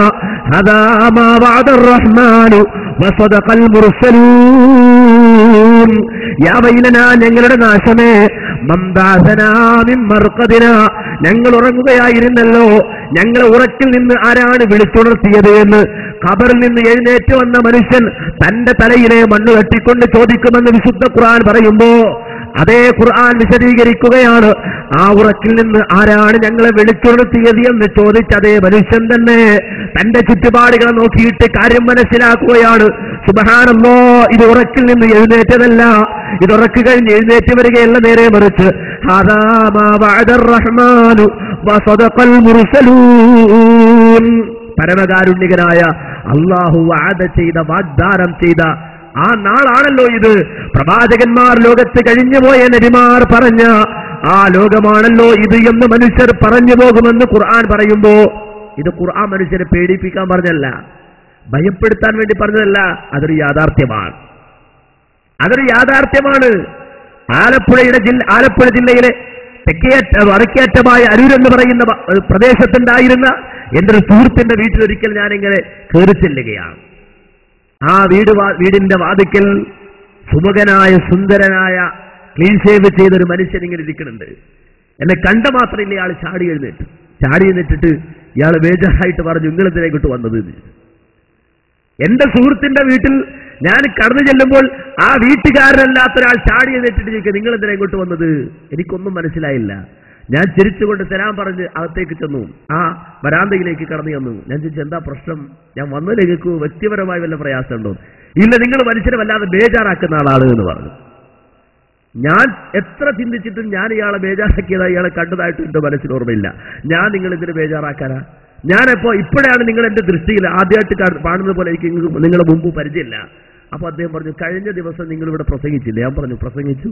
ഹദാ മാ വഅദർ റഹ്മാനു വസദഖൽ മുർസലൂൻ. യാ വൈലനാ, ഞങ്ങളുടെ നാശമേ, മൻ ബഅസനാ മിൻ മർഖദിനാ, ഞങ്ങൾ ഉറങ്ങുകയായിരുന്നല്ലോ, ഞങ്ങളെ ഉറക്കിൽ നിന്ന് ആരാണ് വിളിച്ചുണർത്തിയത് എന്ന് ഖബറിൽ നിന്ന് എഴുന്നേറ്റ് വന്ന മനുഷ്യൻ തന്റെ തലയിലെ മണ്ണ് തട്ടിക്കൊണ്ട് ചോദിക്കുമെന്ന് വിശുദ്ധ ഖുർആൻ പറയുമ്പോ അതേ ഖുർആൻ വിശദീകരിക്കുകയാണ്. ആ ഉറക്കിൽ നിന്ന് ആരാണ് ഞങ്ങളെ വിളിച്ചുണർത്തിയത് എന്ന് ചോദിച്ച അതേ മനുഷ്യൻ തന്നെ തന്റെ ചുറ്റുപാടുകളെ നോക്കിയിട്ട് കാര്യം മനസ്സിലാക്കുകയാണ്. സുബ്ഹാനല്ലാഹ്, ഇത് ഉറക്കിൽ നിന്ന് എഴുന്നേറ്റതല്ല, ഇത് ഉറക്ക് കഴിഞ്ഞ് എഴുന്നേറ്റ് വരികയല്ല. നേരെ മറിച്ച് ഹാദാ മാ വഅദർ റഹ്മാനു വസദഖൽ മുർസലൂൻ. പരമകാരുണ്യകനായ അല്ലാഹു വഅദ ചെയ്ത, വാഗ്ദാനം ചെയ്ത ആ നാളാണല്ലോ ഇത്. പ്രവാചകന്മാർ, ലോകത്ത് കഴിഞ്ഞുപോയ നബിമാർ പറഞ്ഞ ആ ലോകമാണല്ലോ ഇത് എന്ന് മനുഷ്യർ പറഞ്ഞു പോകുമെന്ന് ഖുർആൻ പറയുമ്പോ ഇത് ഖുർആൻ മനുഷ്യരെ പേടിപ്പിക്കാൻ പറഞ്ഞല്ല, ഭയപ്പെടുത്താൻ വേണ്ടി പറഞ്ഞതല്ല. അതൊരു യാഥാർത്ഥ്യമാണ്. ആലപ്പുഴ ജില്ലയിലെ വടക്കേറ്റമായ അരൂർ എന്ന് പറയുന്ന പ്രദേശത്തുണ്ടായിരുന്ന എന്റെ ഒരു സുഹൃത്തിന്റെ വീട്ടിലൊരിക്കൽ ഞാനിങ്ങനെ കയറി ചെല്ലുകയാണ്. ആ വീടിന്റെ വാതിക്കൽ സുമുഖനായ, സുന്ദരനായ, ക്ലീൻ ഷേവ് ചെയ്തൊരു മനുഷ്യൻ ഇങ്ങനെ ഇരിക്കുന്നുണ്ട്. എന്നെ കണ്ട മാത്രമല്ല ഇയാൾ ചാടി എഴുന്നേറ്റിട്ട് ഇയാൾ ബേജാറായിട്ട് പറഞ്ഞു, നിങ്ങളെന്തിനേക്കിട്ട് വന്നത്? എന്റെ സുഹൃത്തിന്റെ വീട്ടിൽ ഞാൻ കടന്നു ചെല്ലുമ്പോൾ ആ വീട്ടുകാരനല്ലാത്ത ഒരാൾ ചാടി എഴുന്നേറ്റിട്ട് ചോദിക്കുക, നിങ്ങളെന്തിനാ ഇങ്ങോട്ട് വന്നത്? എനിക്കൊന്നും മനസ്സിലായില്ല. ഞാൻ ചിരിച്ചുകൊണ്ട് സലാം പറഞ്ഞ് അകത്തേക്ക് ചെന്നു. ആ വരാന്തയിലേക്ക് കടന്നു ചെന്നു. ഞാൻ ചോദിച്ചു, എന്താ പ്രശ്നം? ഞാൻ വന്നതിൽ നിങ്ങൾക്ക് വ്യക്തിപരമായി വല്ല പ്രയാസമുണ്ടോ? ഇല്ല, നിങ്ങൾ മനുഷ്യരെ വല്ലാതെ ബേജാറാക്കുന്ന ആളാണ് എന്ന് പറഞ്ഞു. ഞാൻ എത്ര ചിന്തിച്ചിട്ടും ഞാൻ ഇയാളെ ബേജാറാക്കിയതായി, ഇയാളെ കണ്ടതായിട്ടും എന്റെ മനസ്സിന് ഓർമ്മയില്ല. ഞാൻ നിങ്ങൾ ഇതിന് ബേജാറാക്കാനാ? ഞാനപ്പോ ഇപ്പോഴാണ് നിങ്ങൾ എന്റെ ദൃഷ്ടിയിൽ ആദ്യമായിട്ട് കാണുന്നത് പോലെ എനിക്ക് നിങ്ങളെ മുമ്പ് പരിചയമില്ല. അപ്പൊ അദ്ദേഹം പറഞ്ഞു, കഴിഞ്ഞ ദിവസം നിങ്ങൾ ഇവിടെ പ്രസംഗിച്ചില്ലേ? ഞാൻ പറഞ്ഞു, പ്രസംഗിച്ചു.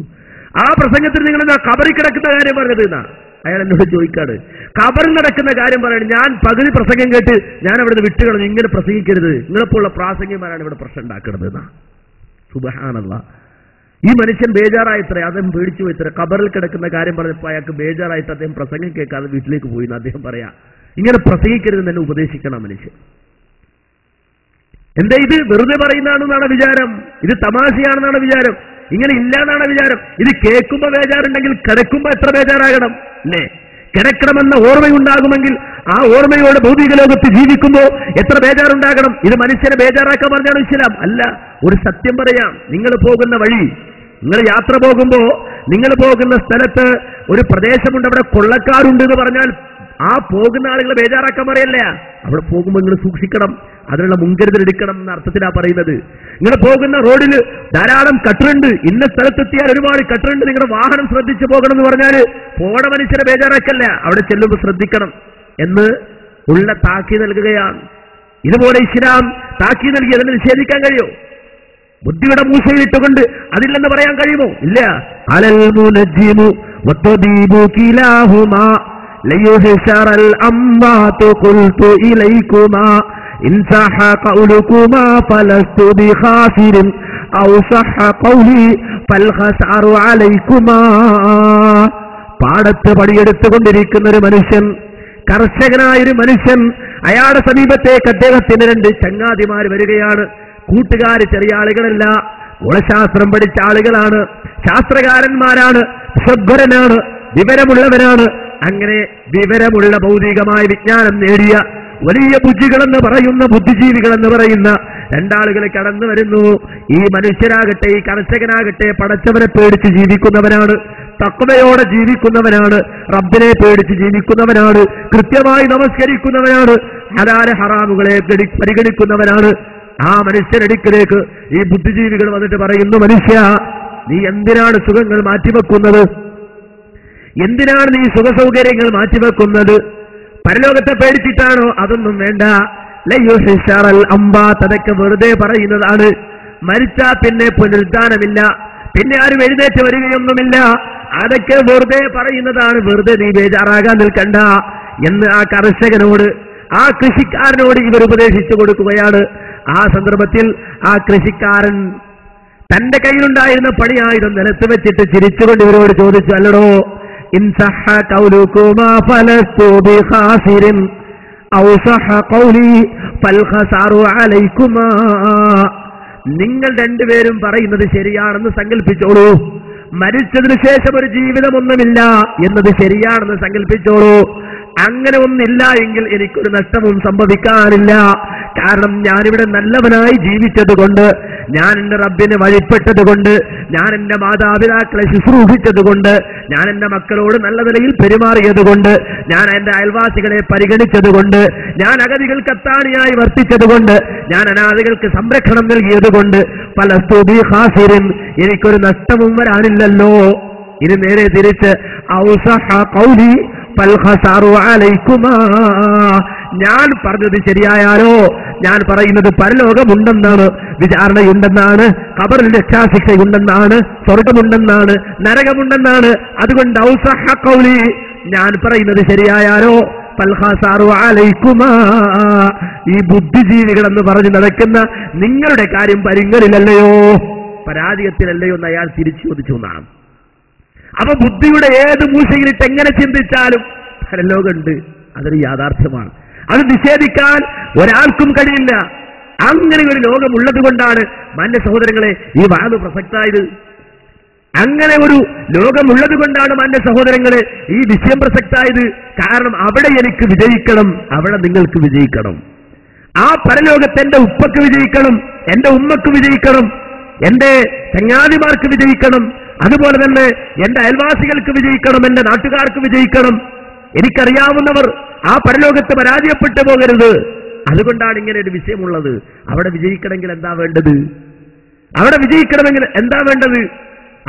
ആ പ്രസംഗത്തിൽ നിങ്ങൾ എന്താ ഖബറിൽ കിടക്കുന്ന കാര്യം പറഞ്ഞത് എന്നാ അയാൾ എന്നോട് ചോദിക്കാണ്. ഖബറിൽ നടക്കുന്ന കാര്യം പറയണം. ഞാൻ പകുതി പ്രസംഗം കേട്ട് ഞാൻ അവിടെ നിന്ന് വിട്ടുകളഞ്ഞു. ഇങ്ങനെ പ്രസംഗിക്കരുത്, നിങ്ങളെപ്പോലുള്ള പ്രാസംഗികമാരാണ് ഇവിടെ പ്രശ്നം ഉണ്ടാക്കുന്നത് എന്നാ. സുബ്ഹാനല്ലാഹ്. ഈ മനുഷ്യൻ ബേജാറായിത്രേ, അദ്ദേഹം പേടിച്ചു പോയിത്രേ. ഖബറിൽ കിടക്കുന്ന കാര്യം പറഞ്ഞപ്പോൾ അയാൾക്ക് ബേജാറായിട്ട് അദ്ദേഹം പ്രസംഗം കേൾക്കാതെ വീട്ടിലേക്ക് പോയി എന്ന് അദ്ദേഹം പറയാ. ഇങ്ങനെ പ്രസംഗിക്കരുതെന്ന് എന്നെ ഉപദേശിക്കണം മനുഷ്യൻ. എന്താ ഇത് വെറുതെ പറയുന്നതാണെന്നാണ് വിചാരം? ഇത് തമാശയാണെന്നാണ് വിചാരം? ഇങ്ങനെ ഇല്ലാന്നാണ് വിചാരം? ഇത് കേൾക്കുമ്പോ ബേജാറുണ്ടെങ്കിൽ കിടക്കുമ്പോ എത്ര ബേജാറാകണം അല്ലേ? കിടക്കണമെന്ന ഓർമ്മയുണ്ടാകുമെങ്കിൽ ആ ഓർമ്മയോടെ ഭൗതിക ലോകത്ത് ജീവിക്കുമ്പോ എത്ര ബേജാറുണ്ടാകണം? ഇത് മനുഷ്യനെ ബേജാറാക്കാൻ പറഞ്ഞാണ് ഇസ്ലാം അല്ല. ഒരു സത്യം പറയാം, നിങ്ങൾ പോകുന്ന വഴി, നിങ്ങൾ യാത്ര പോകുമ്പോ നിങ്ങൾ പോകുന്ന സ്ഥലത്ത് ഒരു പ്രദേശമുണ്ട്, അവിടെ കൊള്ളക്കാരുണ്ട് എന്ന് പറഞ്ഞാൽ ആ പോകുന്ന ആളുകളെ ബേജാറാക്കാൻ പറയല്ല. അവിടെ പോകുമ്പോൾ നിങ്ങൾ സൂക്ഷിക്കണം, അതിനുള്ള മുൻകരുതൽ എടുക്കണം എന്ന അർത്ഥത്തിലാ പറയുന്നത്. നിങ്ങൾ പോകുന്ന റോഡിൽ ധാരാളം കട്ടറുണ്ട്, ഇന്ന സ്ഥലത്തെത്തിയാൽ ഒരുപാട് കട്ടറുണ്ട്, നിങ്ങളുടെ വാഹനം ശ്രദ്ധിച്ചു പോകണം എന്ന് പറഞ്ഞാൽ പോണ മനുഷ്യരെ ബേജാറാക്കല്ല, അവിടെ ചെല്ലുമ്പോൾ ശ്രദ്ധിക്കണം എന്ന് ഉള്ള താക്കി നൽകുകയാണ്. ഇതുപോലെ ഇസ്ലാം താക്കി നൽകി അതിനെ നിഷേധിക്കാൻ കഴിയോ? ബുദ്ധിയുടെ മൂശയിലിട്ടുകൊണ്ട് അതില്ലെന്ന് പറയാൻ കഴിയുമോ? ഇല്ല. അലൽ മുനജ്ജിമു വത്തദീബു കിലാഹുമാ ലയുഹ്ശറൽ അംവാതു ഖുൽതു ഇലൈകുമാ ഇൻ സഹ ഖൗലുകുമാ ഫലസ്തു ബിഖാസിരിൻ ഔ സഹ ഖൗലി ഫൽ ഖസ്അറു അലൈകുമാ. പാടത്ത് പണിയെടുത്തുകൊണ്ടിരിക്കുന്ന ഒരു മനുഷ്യൻ, കർഷകനായൊരു മനുഷ്യൻ, അയാളുടെ സമീപത്തേക്ക് അദ്ദേഹത്തിന് രണ്ട് ചങ്ങാതിമാർ വരികയാണ്. കൂട്ടുകാര് ചെറിയ ആളുകളല്ല, ഗുണശാസ്ത്രം പഠിച്ച ആളുകളാണ്, ശാസ്ത്രകാരന്മാരാണ്, വിശ്വഭരനാണ്, വിവരമുള്ളവരാണ്. അങ്ങനെ വിവരമുള്ള ഭൗതികമായ വിജ്ഞാനം നേടിയ വലിയ ബുദ്ധികളെന്ന് പറയുന്ന ബുദ്ധിജീവികളെന്ന് പറയുന്ന രണ്ടാളുകൾ കടന്നു വരുന്നു. ഈ മനുഷ്യരാകട്ടെ, ഈ കർഷകനാകട്ടെ പടച്ചവനെ പേടിച്ച് ജീവിക്കുന്നവനാണ്, തഖ്വയോടെ ജീവിക്കുന്നവനാണ്, റബ്ബിനെ പേടിച്ച് ജീവിക്കുന്നവനാണ്, കൃത്യമായി നമസ്കരിക്കുന്നവനാണ്, ഹലാല് ഹറാമുകളെ പരിഗണിക്കുന്നവനാണ്. ആ മനുഷ്യനടുക്കിലേക്ക് ഈ ബുദ്ധിജീവികൾ വന്നിട്ട് പറയുന്നു, മനുഷ്യ, നീ എന്തിനാണ് സുഖങ്ങൾ മാറ്റിവെക്കുന്നത്? എന്തിനാണ് നീ സുഖസൗകര്യങ്ങൾ മാറ്റിവെക്കുന്നത്? പരലോകത്തെ പേടിച്ചിട്ടാണോ? അതൊന്നും വേണ്ട. ലയുഹ്ശറൽ അംവാത്, അതൊക്കെ വെറുതെ പറയുന്നതാണ്. മരിച്ചാ പിന്നെ പുനരുദ്ധാനമില്ല, പിന്നെ ആരും എഴുന്നേറ്റ് വരികയൊന്നുമില്ല. അതൊക്കെ വെറുതെ പറയുന്നതാണ്, വെറുതെ നീ ബേജാറാകാൻ നിൽക്കണ്ട എന്ന് ആ കർഷകനോട്, ആ കൃഷിക്കാരനോട് ഇവർ ഉപദേശിച്ചു കൊടുക്കുകയാണ്. ആ സന്ദർഭത്തിൽ ആ കൃഷിക്കാരൻ തന്റെ കയ്യിലുണ്ടായിരുന്ന പണിയായുധം നിലത്ത് വെച്ചിട്ട് ചിരിച്ചുകൊണ്ട് ഇവരോട് ചോദിച്ചു, അല്ലടോ, ഇൻ സഹ ഖൗലുകുമാ ഫലസ്തു ബിഖാസിരിൻ ഔ സഹ ഖൗലി ഫൽ ഖസ്അറു അലൈകുമാ. നിങ്ങൾ രണ്ടുപേരും പറയുന്നത് ശരിയാണെന്ന് സങ്കല്പിച്ചോളൂ, മരിച്ചതിനു ശേഷം ഒരു ജീവിതമൊന്നുമില്ല എന്നത് ശരിയാണെന്ന് സങ്കല്പിച്ചോളൂ. അങ്ങനെ ഒന്നില്ല എങ്കിൽ എനിക്കൊരു നഷ്ടവും സംഭവിക്കാനില്ല. കാരണം ഞാനിവിടെ നല്ലവനായി ജീവിച്ചത് കൊണ്ട്, ഞാൻ എന്റെ റബ്ബിന് വഴിപ്പെട്ടത് കൊണ്ട്, ഞാൻ എന്റെ മാതാപിതാക്കളെ ശുശ്രൂഷിച്ചത് കൊണ്ട്, ഞാൻ എന്റെ മക്കളോട് നല്ല നിലയിൽ പെരുമാറിയത് കൊണ്ട്, ഞാൻ എന്റെ അയൽവാസികളെ പരിഗണിച്ചത് കൊണ്ട്, ഞാൻ അഗതികൾക്ക് അത്താണിയായി വർത്തിച്ചത് കൊണ്ട്, ഞാൻ അനാഥകൾക്ക് സംരക്ഷണം നൽകിയത് കൊണ്ട്, ഫലസ്തു ബിഖാസിരിൻ, എനിക്കൊരു നഷ്ടവും വരാനില്ലല്ലോ. ഇനി നേരെ തിരിച്ച് ഔ സഹ ഖൗലി ഫൽ ഖസ്അറു അലൈകുമാ, ഞാൻ പറഞ്ഞത് ശരിയായാലോ, ഞാൻ പറയുന്നത് പരലോകമുണ്ടെന്നാണ്, വിചാരണയുണ്ടെന്നാണ്, ഖബറിൽ രക്ഷാശിക്ഷയുണ്ടെന്നാണ്, സ്വർഗമുണ്ടെന്നാണ്, നരകമുണ്ടെന്നാണ്. അതുകൊണ്ട് ഔ സഹ ഖൗലി, ഞാൻ പറയുന്നത് ശരിയായാലോ ഫൽ ഖസ്അറു അലൈകുമാ, ഈ ബുദ്ധിജീവികളെന്ന് പറഞ്ഞ് നടക്കുന്ന നിങ്ങളുടെ കാര്യം പരിങ്ങലിലല്ലയോ, പരാജയത്തിലല്ലയോ എന്ന് അയാൾ തിരിച്ചു ചോദിച്ചു എന്നാണ്. അപ്പൊ ബുദ്ധിയുടെ ഏത് മൂശയിലിട്ട് എങ്ങനെ ചിന്തിച്ചാലും പരലോകമുണ്ട്, അതൊരു യാഥാർത്ഥ്യമാണ്. അത് നിഷേധിക്കാൻ ഒരാൾക്കും കഴിയില്ല. അങ്ങനെ ഒരു ലോകമുള്ളത് കൊണ്ടാണ് മാന്യ സഹോദരങ്ങളെ ഈ വാദം പ്രസക്തായത്. അങ്ങനെ ഒരു ലോകമുള്ളത് കൊണ്ടാണ് മാന്യ സഹോദരങ്ങളെ ഈ വിഷയം പ്രസക്തായത്. കാരണം അവിടെ എനിക്ക് വിജയിക്കണം, അവിടെ നിങ്ങൾക്ക് വിജയിക്കണം. ആ പരലോകത്ത് എന്റെ ഉപ്പക്ക് വിജയിക്കണം, എന്റെ ഉമ്മക്ക് വിജയിക്കണം, എന്റെ ചങ്ങാതിമാർക്ക് വിജയിക്കണം, അതുപോലെ തന്നെ എന്റെ അയൽവാസികൾക്ക് വിജയിക്കണം, എന്റെ നാട്ടുകാർക്ക് വിജയിക്കണം. എനിക്കറിയാവുന്നവർ ആ പരലോകത്ത് പരാജയപ്പെട്ടു പോകരുത്. അതുകൊണ്ടാണ് ഇങ്ങനെ ഒരു വിഷയമുള്ളത്. അവിടെ വിജയിക്കണമെങ്കിൽ എന്താ വേണ്ടത്? അവിടെ വിജയിക്കണമെങ്കിൽ എന്താ വേണ്ടത്?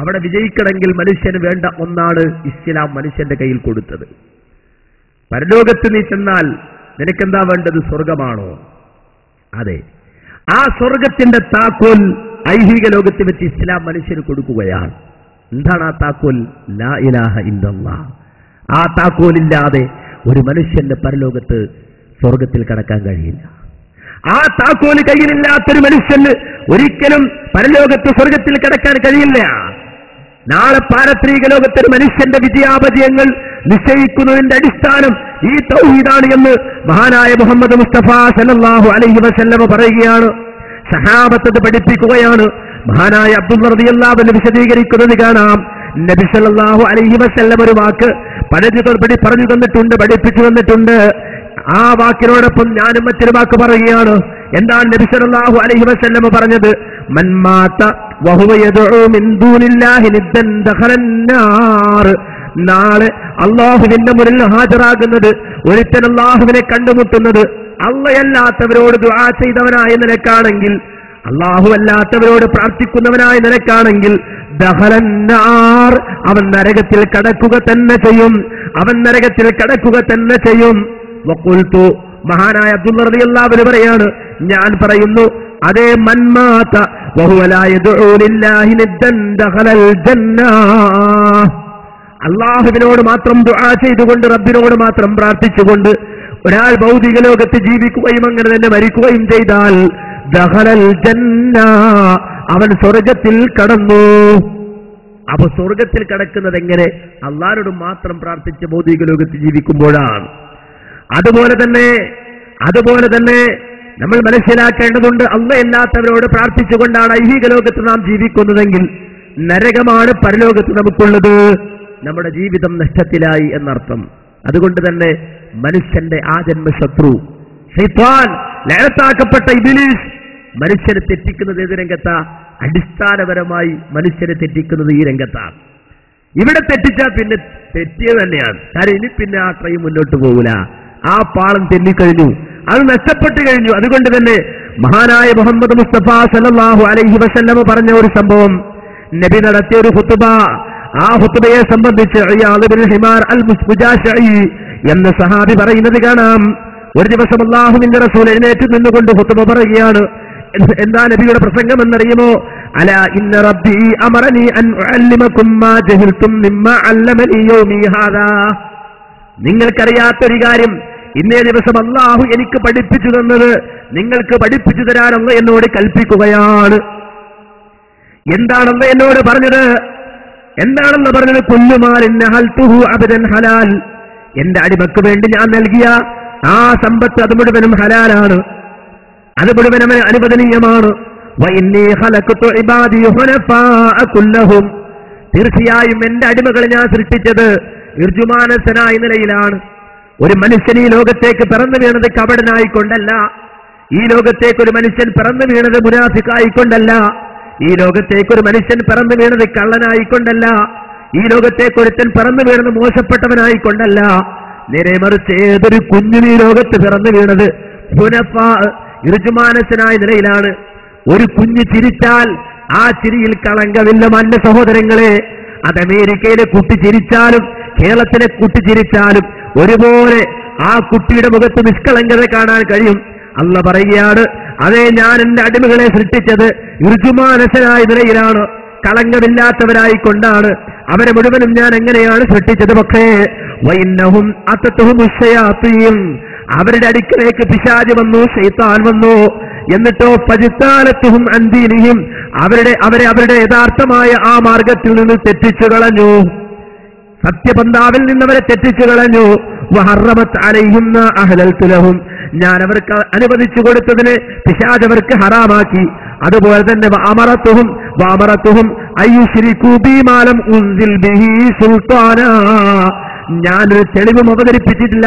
അവിടെ വിജയിക്കണമെങ്കിൽ മനുഷ്യന് വേണ്ട ഒന്നാണ് ഇസ്ലാം മനുഷ്യന്റെ കയ്യിൽ കൊടുത്തത്. പരലോകത്ത് നീ ചെന്നാൽ നിനക്കെന്താ വേണ്ടത്? സ്വർഗമാണോ? അതെ. ആ സ്വർഗത്തിന്റെ താക്കോൽ ഐഹിക ലോകത്തെ വെച്ച് ഇസ്ലാം മനുഷ്യന് കൊടുക്കുകയാണ്. എന്താണ് ആ താക്കോൽ? ലാ ഇലാഹ ഇല്ലല്ലാഹ്. ആ താക്കോലില്ലാതെ ഒരു മനുഷ്യന്റെ പരലോകത്ത് സ്വർഗത്തിൽ കടക്കാൻ കഴിയില്ല. ആ താക്കോല് കയ്യിലില്ലാത്തൊരു മനുഷ്യന് ഒരിക്കലും പരലോകത്ത് സ്വർഗത്തിൽ കടക്കാൻ കഴിയില്ല. നാളെ പാരത്രിക ലോകത്തൊരു മനുഷ്യന്റെ വിജയാപജയങ്ങൾ നിശ്ചയിക്കുന്നതിന്റെ അടിസ്ഥാനം ഈ തൗഹീദാണ് എന്ന് മഹാനായ മുഹമ്മദ് മുസ്തഫ സല്ലല്ലാഹു അലൈഹി വസല്ലം പറയുകയാണ്. സഹാബത്ത് പഠിപ്പിക്കുകയാണ്. മഹാനായ അബ്ദുള്ള റളിയല്ലാഹു അൻഹു വിശദീകരിക്കുന്നത് കാണാം. നബി സല്ലല്ലാഹു അലൈഹി വസല്ലം ഒരു വാക്ക് പറഞ്ഞു തന്നിട്ടുണ്ട്, പഠിപ്പിച്ചു തന്നിട്ടുണ്ട്. ആ വാക്കിനോടൊപ്പം ഞാനും മറ്റൊരു വാക്ക് പറയുകയാണ്. എന്താണ് നബി സല്ലല്ലാഹു അലൈഹി വസല്ലം പറഞ്ഞത്? മൻ മാത വഹുവ യദ്ഉ മിൻ ദൂനില്ലാഹി നിദ്ദൻ ദഖലന്നാർ. നാളെ അല്ലാഹുവിന്റെ മുന്നിൽ ഹാജരാകുന്നത്, ഒരുത്തൻ അല്ലാഹുവിനെ കണ്ടുമുട്ടുന്നത് അല്ലാഹുവല്ലാത്തവരോട് ദുആ ചെയ്തവനായ നിലക്കാണെങ്കിൽ, അല്ലാഹു അല്ലാത്തവരോട് പ്രാർത്ഥിക്കുന്നവനായ നിലക്കാണെങ്കിൽ ദഖലന്നാർ, അവൻ നരകത്തിൽ കടക്കുക തന്നെ ചെയ്യും. അവൻ നരകത്തിൽ കടക്കുക തന്നെ ചെയ്യും. വഖുൽതു, മഹാനായ അബ്ദുള്ള റളിയല്ലാഹു അൻഹു പറയാണ്, ഞാൻ പറയുന്നു, അതേ മൻമാത വഹുവ ലാ യദ്ഉ ലില്ലാഹി നിദ്ദൻ ദഖലൽ ജന്ന. അല്ലാഹുവിനോട് മാത്രം ദുആ ചെയ്തുകൊണ്ട്, റബ്ബിനോട് മാത്രം പ്രാർത്ഥിച്ചുകൊണ്ട് ഒരാൾ ഭൗതിക ലോകത്ത് ജീവിക്കുകയും അങ്ങനെ തന്നെ മരിക്കുകയും ചെയ്താൽ ദഖലൽ ജന്ന, അവൻ സ്വർഗത്തിൽ കടന്നു. അപ്പൊ സ്വർഗത്തിൽ കടക്കുന്നത് എങ്ങനെ? അല്ലാഹുവോട് മാത്രം പ്രാർത്ഥിച്ച് ഭൗതിക ലോകത്ത് ജീവിക്കുമ്പോഴാണ്. അതുപോലെ തന്നെ നമ്മൾ മനസ്സിലാക്കേണ്ടതുണ്ട്, അല്ലാഹുവല്ലാത്തവരോട് പ്രാർത്ഥിച്ചുകൊണ്ടാണ് ഐഹിക ലോകത്ത് നാം ജീവിക്കുന്നതെങ്കിൽ നരകമാണ് പരലോകത്ത് നമുക്കുള്ളത്. നമ്മുടെ ജീവിതം നഷ്ടത്തിലായി എന്നർത്ഥം. അതുകൊണ്ട് തന്നെ മനുഷ്യന്റെ ആജന്മ ശത്രു ശൈത്താൻ, ലഅനത്താക്കപ്പെട്ട ഇബ്ലീസ് മനുഷ്യനെ തെറ്റിക്കുന്നത് ഏത് രംഗത്താ? അടിസ്ഥാനപരമായി മനുഷ്യനെ തെറ്റിക്കുന്നത് ഈ രംഗത്താണ്. ഇവിടെ തെറ്റിച്ചാൽ പിന്നെ തെറ്റിയത് തന്നെയാണ്. കാരണം ഇനി പിന്നെ ആ ട്രെയിൻ മുന്നോട്ട് പോകൂല. ആ പാളം തെന്നിക്കഴിഞ്ഞു, അത് നഷ്ടപ്പെട്ടു കഴിഞ്ഞു. അതുകൊണ്ട് തന്നെ മഹാനായ മുഹമ്മദ് മുസ്തഫ സല്ലല്ലാഹു അലൈഹി വസല്ലം പറഞ്ഞ ഒരു സംഭവം, നബി നടത്തിയ ഒരു ഖുതുബ. ആ ഖുതുബയെ സംബന്ധിച്ച് ഇയാദ് ബിൻ ഹിമാർ അൽ മുജാശഇ എന്ന സഹാബി പറയുന്നത് കാണാം. ഒരു ദിവസം അല്ലാഹുവിന്റെ റസൂൽ എഴുന്നേറ്റ് നിന്നുകൊണ്ട് ഖുതുബ പറയുകയാണ്. എന്താ നബിയുടെ പ്രസംഗം എന്നറിയുമോ? അലാ ഇന്ന റബ്ബി അമറനി അൻ ഉഅല്ലിമകും മാ ജഹിൽതും മിമ്മാ അല്ലമനി യൗമി ഹാദാ. നിങ്ങൾക്കറിയാത്തൊരു കാര്യം ഇന്നേ ദിവസം അല്ലാഹു എനിക്ക് പഠിപ്പിച്ചു തന്നത് നിങ്ങൾക്ക് പഠിപ്പിച്ചു തരാനുള്ള എന്നോട് കൽപ്പിക്കുകയാണ്. എന്താണെന്ന് എന്നോട് പറഞ്ഞത്? എന്താണെന്ന് പറഞ്ഞത്? കുല്ലുമാലിൻ ഹൽതുഹു അബദൻ ഹലാൽ. എന്റെ അടിമക്ക് വേണ്ടി ഞാൻ നൽകിയ ആ സമ്പത്ത് അത് മുഴുവനും ഹലാലാണ്, അത് മുഴുവനും അനുവദനീയമാണ്. വഇന്നീ ഖലഖതു ഇബാദി ഹുനഫാഅ കുല്ലഹും. തീർച്ചയായും എന്റെ അടിമകളെ ഞാൻ സൃഷ്ടിച്ചത് നിർജുമാനസനായ നിലയിലാണ്. ഒരു മനുഷ്യൻ ഈ ലോകത്തേക്ക് പിറന്നു വീണത് കപടനായിക്കൊണ്ടല്ല. ഈ ലോകത്തേക്ക് ഒരു മനുഷ്യൻ പിറന്നു വീണത് മുനാഫിക്കായിക്കൊണ്ടല്ല. ഈ ലോകത്തേക്ക് ഒരു മനുഷ്യൻ പിറന്നു വീണത് കള്ളനായിക്കൊണ്ടല്ല. ഈ ലോകത്തേക്ക് ഒരുത്തൻ പിറന്നു വീണത് മോശപ്പെട്ടവനായിക്കൊണ്ടല്ല. നേരെ മറിച്ച് ഏതൊരു കുഞ്ഞിന് ഈ ലോകത്ത് പിറന്നു വീണത് ഹുനഫാ, ഋജുമാനസനായ നിലയിലാണ്. ഒരു കുഞ്ഞ് ചിരിച്ചാൽ ആ ചിരിയിൽ കളങ്കമില്ല. മാന്യ സഹോദരങ്ങളെ, അത് അമേരിക്കയിലെ കുട്ടി ചിരിച്ചാലും കേരളത്തിലെ കുട്ടി ചിരിച്ചാലും ഒരുപോലെ ആ കുട്ടിയുടെ മുഖത്ത് നിഷ്കളങ്കത കാണാൻ കഴിയും. അല്ലാഹു പറയുകയാണ്, അതേ ഞാൻ എന്റെ അടിമകളെ സൃഷ്ടിച്ചത് ഋജുമാനസനായ നിലയിലാണ്, കളങ്കമില്ലാത്തവരായിക്കൊണ്ടാണ്. അവരെ മുഴുവനും ഞാൻ എങ്ങനെയാണ് സൃഷ്ടിച്ചത്? പക്ഷേ വഇന്നഹും അത്തതുഹും ശയാത്തീൻ, അവരുടെ അടുക്കലേക്ക് പിശാച് വന്നു, ശൈത്താൻ വന്നു. എന്നിട്ടോ ഫജ്താലത്തുഹും അൻ ദീനിഹിം, അവരെ യഥാർത്ഥമായ ആ മാർഗത്തിൽ നിന്ന് തെറ്റിച്ചു കളഞ്ഞു. സത്യപന്ഥാവിൽ നിന്നവരെ തെറ്റിച്ചു കളഞ്ഞു. വഹറമത് അലൈഹിം മാ അഹ്ലൽതു ലഹും, ഞാൻ അവർക്ക് അനുവദിച്ചു കൊടുത്തതിനെ പിശാച് അവർക്ക് ഹറാമാക്കി. അതുപോലെ തന്നെ വഅമറതുഹും അയ്യുശ്രികൂ ബിമാ ലം ഉൻസിൽ ബിഹി സുൽത്താനാ, ഞാനൊരു തെളിവും അവതരിപ്പിച്ചിട്ടില്ല